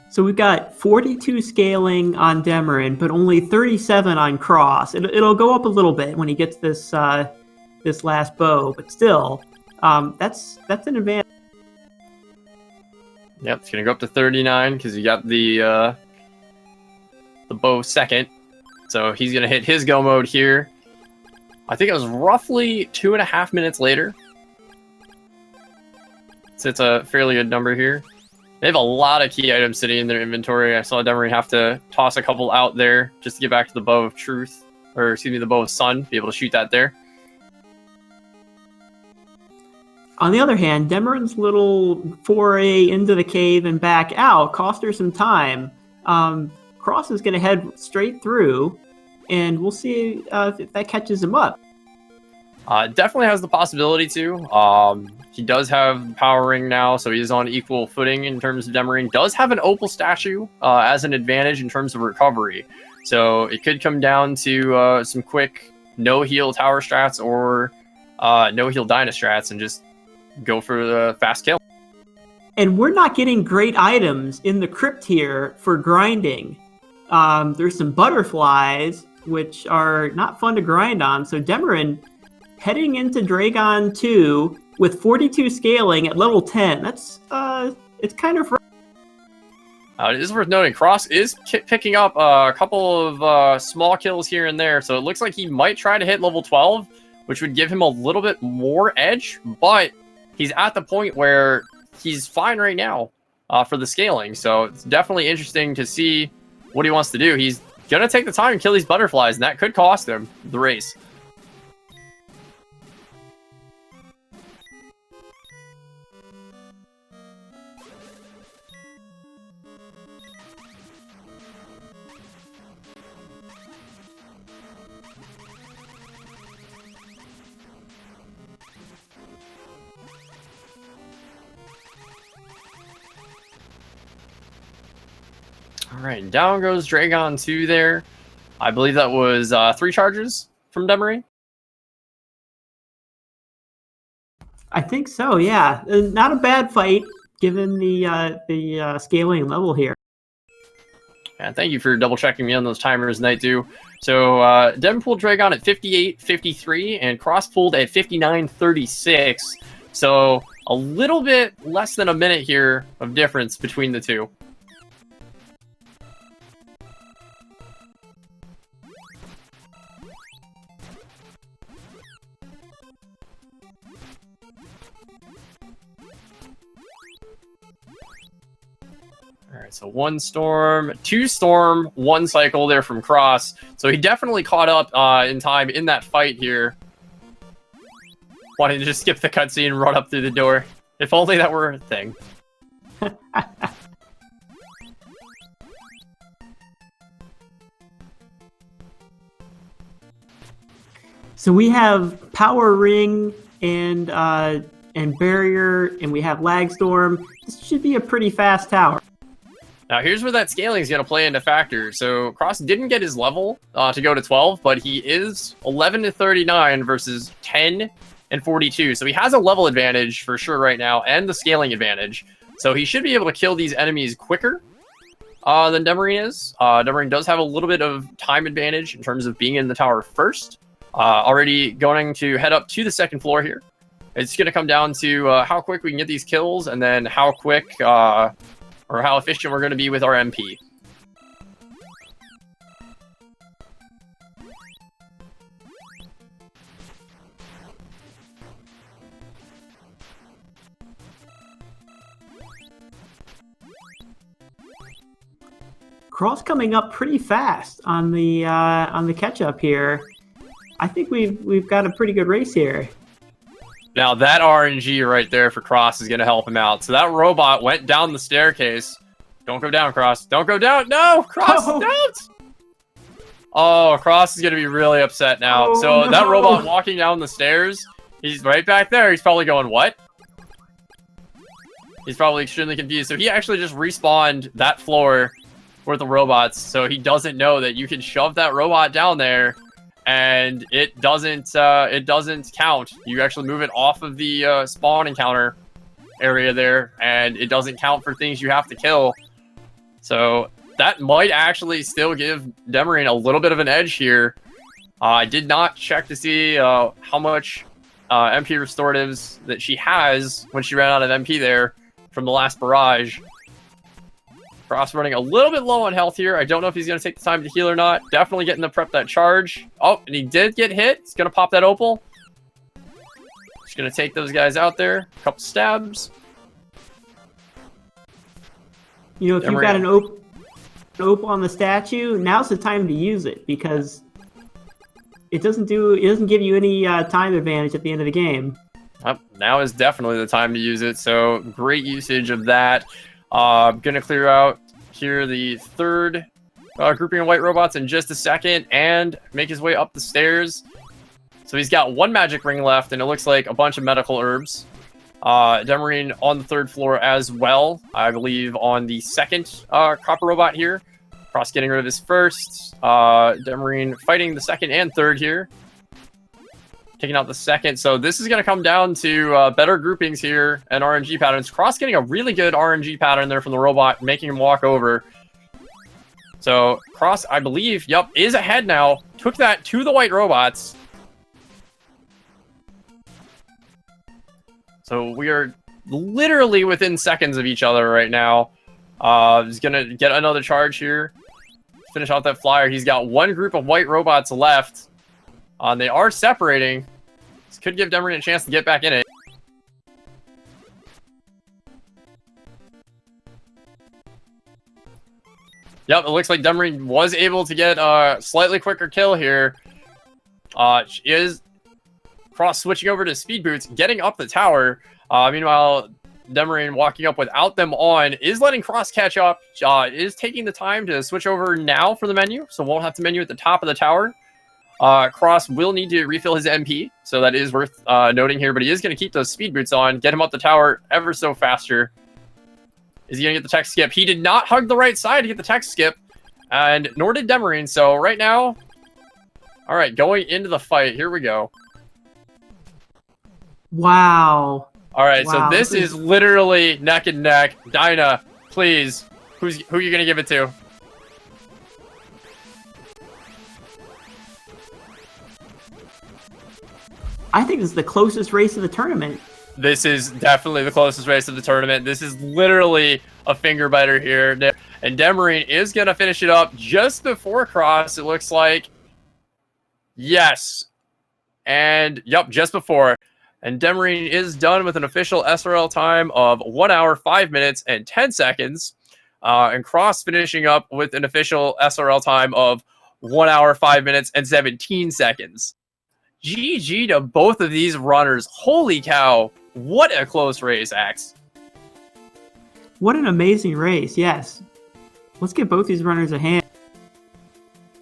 So we've got 42 scaling on Demerine, but only 37 on Cross. It'll go up a little bit when he gets this this last bow, but still, that's an advantage. Yep, it's gonna go up to 39 because you got the bow second. So he's gonna hit his go mode here. I think it was roughly 2.5 minutes later. So it's a fairly good number here. They have a lot of key items sitting in their inventory. I saw Demerine have to toss a couple out there just to get back to the Bow of Truth. Or, excuse me, the Bow of Sun. Be able to shoot that there. On the other hand, Demerine's little foray into the cave and back out cost her some time. Cross is going to head straight through, and we'll see if that catches him up. Definitely has the possibility to. He does have the power ring now, so he is on equal footing in terms of Demerine. Does have an opal statue as an advantage in terms of recovery. So it could come down to some quick no-heal tower strats or no-heal Dyna strats and just go for the fast kill. And we're not getting great items in the crypt here for grinding. There's some butterflies, which are not fun to grind on. So Demerine heading into Dragon 2 with 42 scaling at level 10. That's, it's kind of rough. It is worth noting, Cross is picking up a couple of small kills here and there, so it looks like he might try to hit level 12, which would give him a little bit more edge, but he's at the point where he's fine right now for the scaling, so it's definitely interesting to see what he wants to do. He's going to take the time and kill these butterflies, and that could cost him the race. Alright, down goes Dragon 2 there. I believe that was 3 charges from Demerine. I think so, yeah. Not a bad fight, given the scaling level here. And thank you for double checking me on those timers, Night Dew. So Deadpool Dragon at 58.53 and Cross pulled at 59.36. So a little bit less than a minute here of difference between the two. All right, so 1 storm, 2 storm, 1 cycle there from Cross. So he definitely caught up in time in that fight here. Wanting to just skip the cutscene and run up through the door. If only that were a thing. So we have Power Ring and Barrier, and we have Lag Storm. This should be a pretty fast tower. Now, here's where that scaling is going to play into factor. So, Cross didn't get his level to go to 12, but he is 11 to 39 versus 10 and 42. So, he has a level advantage for sure right now, and the scaling advantage. So, he should be able to kill these enemies quicker than Demerine is. Demerine does have a little bit of time advantage in terms of being in the tower first. Already going to head up to the 2nd floor here. It's going to come down to how quick we can get these kills, and then how quick... or how efficient we're going to be with our MP. Cross coming up pretty fast on the catch up here. I think we've got a pretty good race here. Now that RNG right there for Cross is going to help him out. So that robot went down the staircase. Don't go down, Cross. Don't go down. No, Cross, don't. Oh, Cross is going to be really upset now. Oh, so no. that robot walking down the stairs, he's right back there. He's probably going, what? He's probably extremely confused. So he actually just respawned that floor with the robots. So he doesn't know that you can shove that robot down there and it doesn't count. You actually move it off of the spawn encounter area there, and it doesn't count for things you have to kill. So that might actually still give Demerine a little bit of an edge here. I did not check to see how much MP restoratives that she has when she ran out of MP there from the last barrage. Cross running a little bit low on health here. I don't know if he's going to take the time to heal or not. Definitely getting to prep that charge. Oh, and he did get hit. He's going to pop that opal. Just going to take those guys out there. A couple stabs. You know, if you've got an opal on the statue, now's the time to use it, because it doesn't give you any time advantage at the end of the game. Now is definitely the time to use it. So great usage of that. Gonna clear out here the 3rd grouping of white robots in just a second and make his way up the stairs. So he's got 1 magic ring left, and it looks like a bunch of medical herbs. Demerine on the 3rd floor as well, I believe on the 2nd copper robot here. Cross getting rid of his 1st. Demerine fighting the 2nd and 3rd here. Taking out the 2nd. So this is going to come down to better groupings here and RNG patterns. Cross getting a really good RNG pattern there from the robot, making him walk over. So Cross, I believe, yep, is ahead now. Took that to the white robots. So we are literally within seconds of each other right now. He's going to get another charge here. Finish off that flyer. He's got 1 group of white robots left. They are separating. This could give Demerine a chance to get back in it. Yep, it looks like Demerine was able to get a slightly quicker kill here. Is Cross switching over to speed boots, getting up the tower. Meanwhile, Demerine walking up without them on is letting Cross catch up. Is taking the time to switch over now for the menu, so won't have to menu at the top of the tower. Cross will need to refill his MP, so that is worth noting here, but he is going to keep those speed boots on, get him up the tower ever so faster. Is he going to get the tech skip? He did not hug the right side to get the tech skip, and nor did Demerine, so right now... Alright, going into the fight, here we go. Wow. Alright, Wow. so this is literally neck and neck. Dinah, please, who are you going to give it to? I think this is the closest race of the tournament. This is definitely the closest race of the tournament. This is literally a finger biter here. And Demerine is going to finish it up just before Cross, it looks like. Yes. And, yep, just before. And Demerine is done with an official SRL time of 1 hour, 5 minutes, and 10 seconds. And Cross finishing up with an official SRL time of 1 hour, 5 minutes, and 17 seconds. GG to both of these runners. Holy cow. What a close race, Axe. What an amazing race, yes. Let's give both these runners a hand.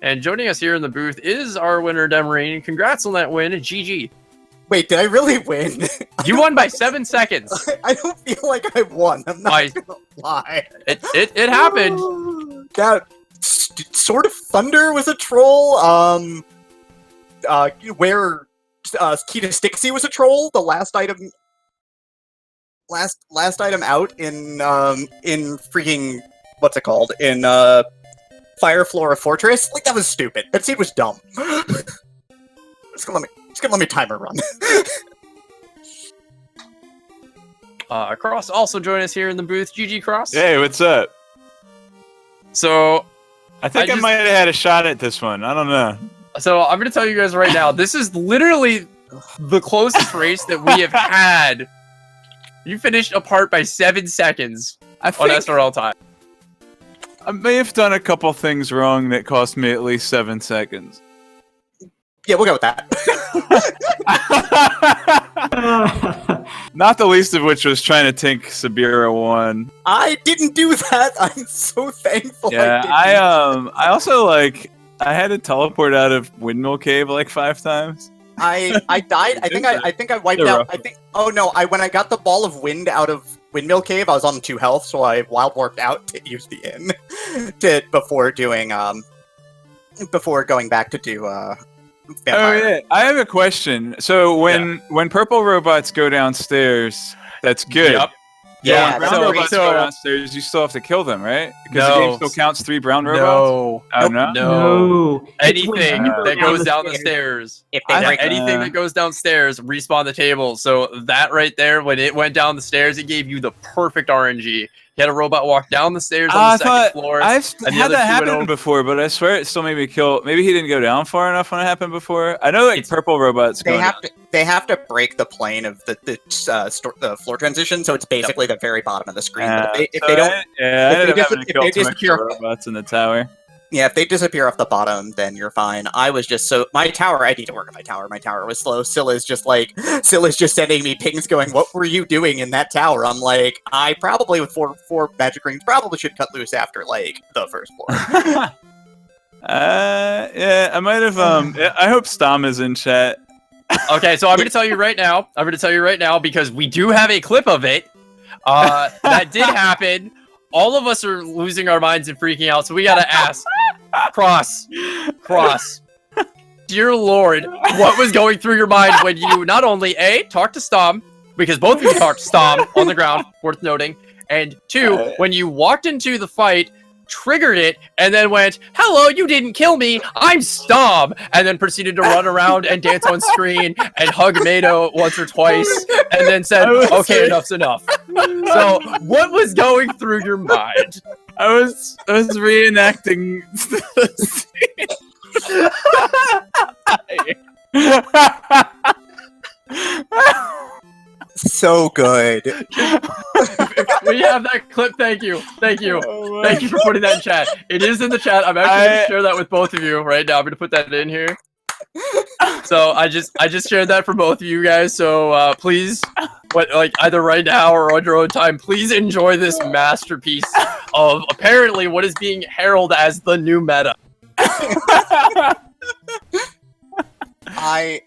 And joining us here in the booth is our winner, Demerine. Congrats on that win. GG. Wait, did I really win? You won by 7 seconds. I don't feel like I won. I'm not gonna lie. It happened. That sort of thunder was a troll. Where Kita Stixie was a troll. The last item out in freaking what's it called in Fire Flora Fortress. Like that was stupid. That scene was dumb. Just gonna let me timer run. Cross also joined us here in the booth. GG Cross. Hey, what's up? So I think I might have had a shot at this one. I don't know. So I'm gonna tell you guys right now. This is literally the closest race that we have had. You finished apart by 7 seconds on SRL time. I may have done a couple things wrong that cost me at least 7 seconds. Yeah, we'll go with that. Not the least of which was trying to tank Sabira 1. I didn't do that. I'm so thankful. Yeah, I also I had to teleport out of Windmill Cave like 5 times. I died. I think I wiped out. Oh no! When I got the ball of wind out of Windmill Cave, I was on 2 health, so I wild warped out to use the inn before going back to do Vampire. Oh yeah, I have a question. So when purple robots go downstairs, that's good. Yep. Yeah, when brown robots go downstairs, you still have to kill them, right? Because the game still counts 3 brown robots? No. Oh, no? No. Anything that goes down the stairs. If they break anything that goes downstairs, respawn the table. So that right there, when it went down the stairs, it gave you the perfect RNG. You had a robot walk down the stairs on the second floor. I've had that happen before, but I swear it still made me kill. Maybe he didn't go down far enough when it happened before. I know purple robots. They have to break the plane of the floor transition, so it's basically the very bottom of the screen. If they disappear robots in the tower. Yeah, if they disappear off the bottom, then you're fine. I was just my tower. I need to work on my tower. My tower was slow. Scylla's just sending me pings, going, "What were you doing in that tower?" I'm like, I probably with four magic rings probably should cut loose after the first floor. Yeah, I might have. I hope Stom is in chat. Okay, so I'm going to tell you right now. Because we do have a clip of it. That did happen. All of us are losing our minds and freaking out, so we gotta ask, Cross, dear Lord, what was going through your mind when you not only A, talked to Stom, because both of you talked to Stom on the ground, worth noting, and 2, when you walked into the fight, triggered it, and then went, "Hello, you didn't kill me, I'm Stom," and then proceeded to run around and dance on screen and hug Mado once or twice, and then said, "Okay, enough's enough." So, what was going through your mind? I was reenacting the So good. We have that clip. Thank you. Thank you for putting that in chat. It is in the chat. I'm actually going to share that with both of you right now. I'm going to put that in here. So I just shared that for both of you guys. So please, either right now or on your own time, please enjoy this masterpiece of apparently what is being heralded as the new meta.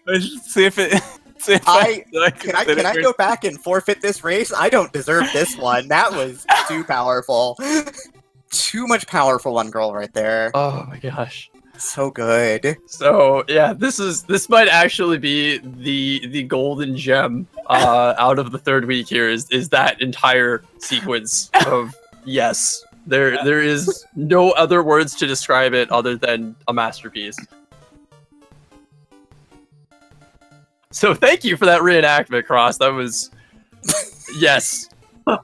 Let's see if it. Can I go back and forfeit this race? I don't deserve this one. That was too powerful. Too much power for one girl right there. Oh my gosh. So good. So yeah, this might actually be the golden gem out of the third week here is that entire sequence of yes. There is no other words to describe it other than a masterpiece. So thank you for that reenactment, Cross. That was yes. Oh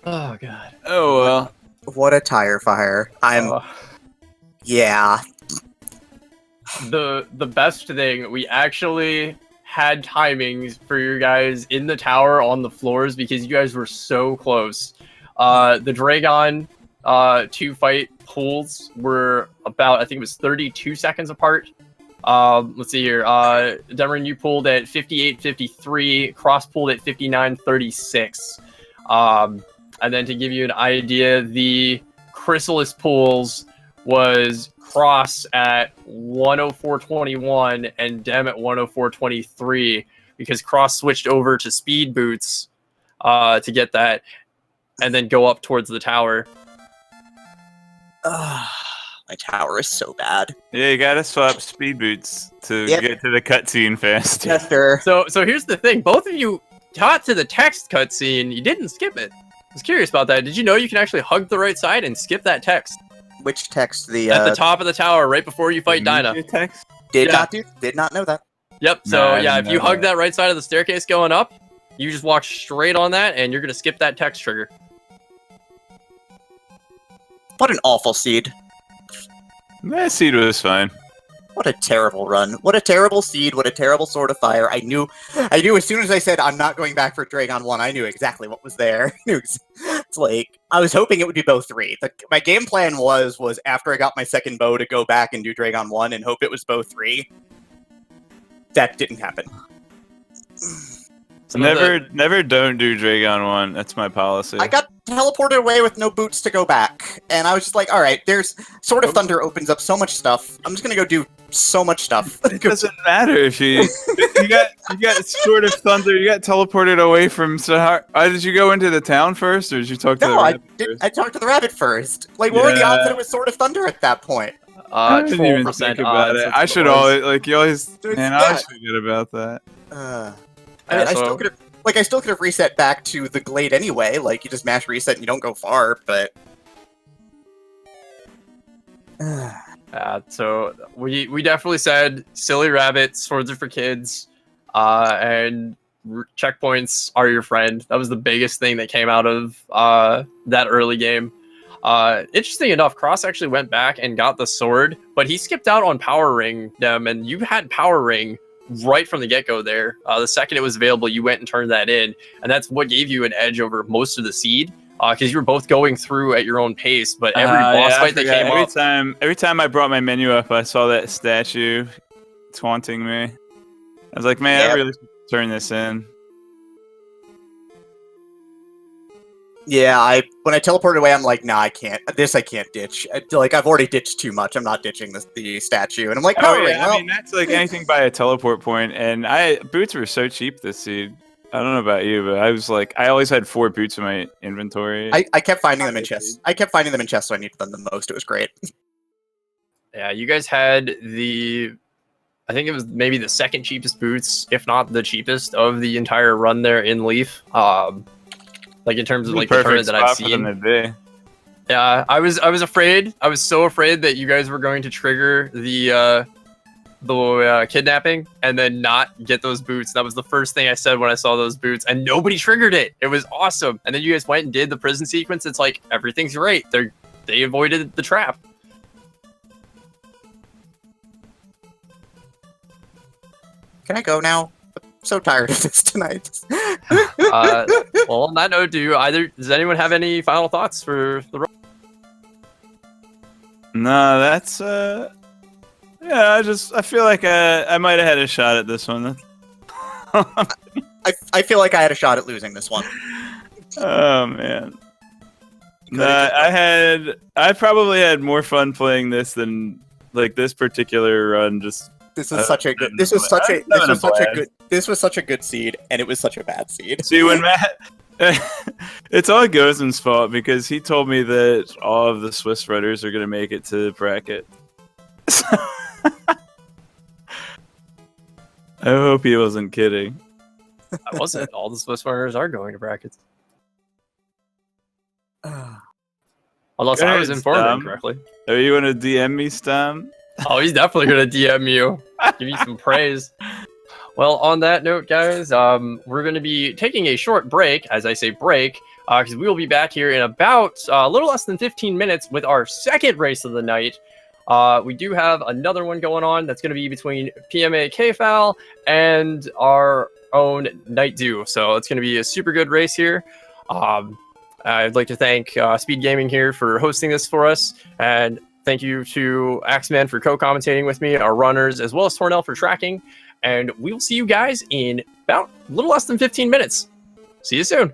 god. Oh well. What a tire fire. Yeah. The best thing, we actually had timings for you guys in the tower on the floors because you guys were so close. The Dragon 2 fight pools were about, I think it was 32 seconds apart. Let's see here. Demerine, you pulled at 58:53. Cross pulled at 59:36. And then to give you an idea, the Crystalis pools was Cross at 104.21 and Dem at 104.23 because Cross switched over to speed boots to get that and then go up towards the tower. My tower is so bad. Yeah, you gotta swap speed boots to get to the cutscene fast. Chester. So here's the thing. Both of you got to the text cutscene. You didn't skip it. I was curious about that. Did you know you can actually hug the right side and skip that text? Which text? The at the top of the tower, right before you fight Dinah. Text? Did not know that. Yep. So No, I yeah, didn't if you know hug that. that right side of the staircase going up, you just walk straight on that, and you're gonna skip that text trigger. What an awful seed. That seed was fine. What a terrible run. What a terrible seed. What a terrible Sword of Fire. I knew as soon as I said I'm not going back for Dragon 1, I knew exactly what was there. It's like, I was hoping it would be bow 3. My game plan was after I got my second bow to go back and do Dragon 1 and hope it was bow 3. That didn't happen. Never don't do Dragon 1. That's my policy. I got teleported away with no boots to go back. And I was just like, alright, there's Sword of Thunder opens up so much stuff. I'm just gonna go do so much stuff. It doesn't matter if you got Sword of Thunder. You got teleported away from Sahara. Did you go into the town first, or did you talk to the No, I rabbit first? I talked to the rabbit first. Like, what were the odds that it was Sword of Thunder at that point? I didn't even 12% think about odds, it. that's I what should it was. always you always. It's- Man, I yeah. always forget about that. I mean, I still could have reset back to the glade anyway. Like, you just mash reset and you don't go far, but So we definitely said silly rabbits, swords are for kids, and checkpoints are your friend. That was the biggest thing that came out of that early game. Interesting enough, Cross actually went back and got the sword, but he skipped out on Power Ring, Dem, and you had Power Ring right from the get-go there. The second it was available, you went and turned that in, and that's what gave you an edge over most of the seed, because you were both going through at your own pace, but every boss I fight that forgot. came up... Every time I brought my menu up, I saw that statue taunting me. I was like, man, Yeah. I really should turn this in. yeah, when I teleported away, I'm like, nah, I can't. This I can't ditch. Like, I've already ditched too much. I'm not ditching the statue. And I'm like, Oh Power Ring, yeah, well, I mean that's like anything by a teleport point, and boots were so cheap this seed. I don't know about you, but I was like, I always had 4 boots in my inventory. I kept finding them in chests. I kept finding them in chests, so I needed them the most. It was great. Yeah, you guys had I think it was maybe the second cheapest boots, if not the cheapest of the entire run there in Leaf. Like in terms of like the tournament that I've seen. Yeah, I was afraid. I was so afraid that you guys were going to trigger the kidnapping and then not get those boots. That was the first thing I said when I saw those boots, and nobody triggered it. It was awesome. And then you guys went and did the prison sequence. It's like everything's great. They avoided the trap. Can I go now? I'm so tired of this tonight. Well, on that note, does anyone have any final thoughts for the run? No, that's yeah. I feel like I might have had a shot at this one. I feel like I had a shot at losing this one. Oh man. No, I probably had more fun playing this than like this particular run. This was such a good. This was such a good seed, and it was such a bad seed. See, when Matt, it's all Gozen's fault because he told me that all of the Swiss runners are gonna make it to the bracket. I hope he wasn't kidding. I wasn't. All the Swiss runners are going to brackets. Unless I was informed incorrectly. Are you gonna DM me, Stam? Oh, he's definitely gonna DM you. Give you some praise. Well, on that note, guys, we're going to be taking a short break. As I say break, because we will be back here in about a little less than 15 minutes with our second race of the night. We do have another one going on that's going to be between PMA KFAL and our own Night Dew. So it's going to be a super good race here. I'd like to thank SpeedGaming here for hosting this for us, and thank you to Axeman for co-commentating with me, our runners, as well as Tornell for tracking. And we will see you guys in about a little less than 15 minutes. See you soon.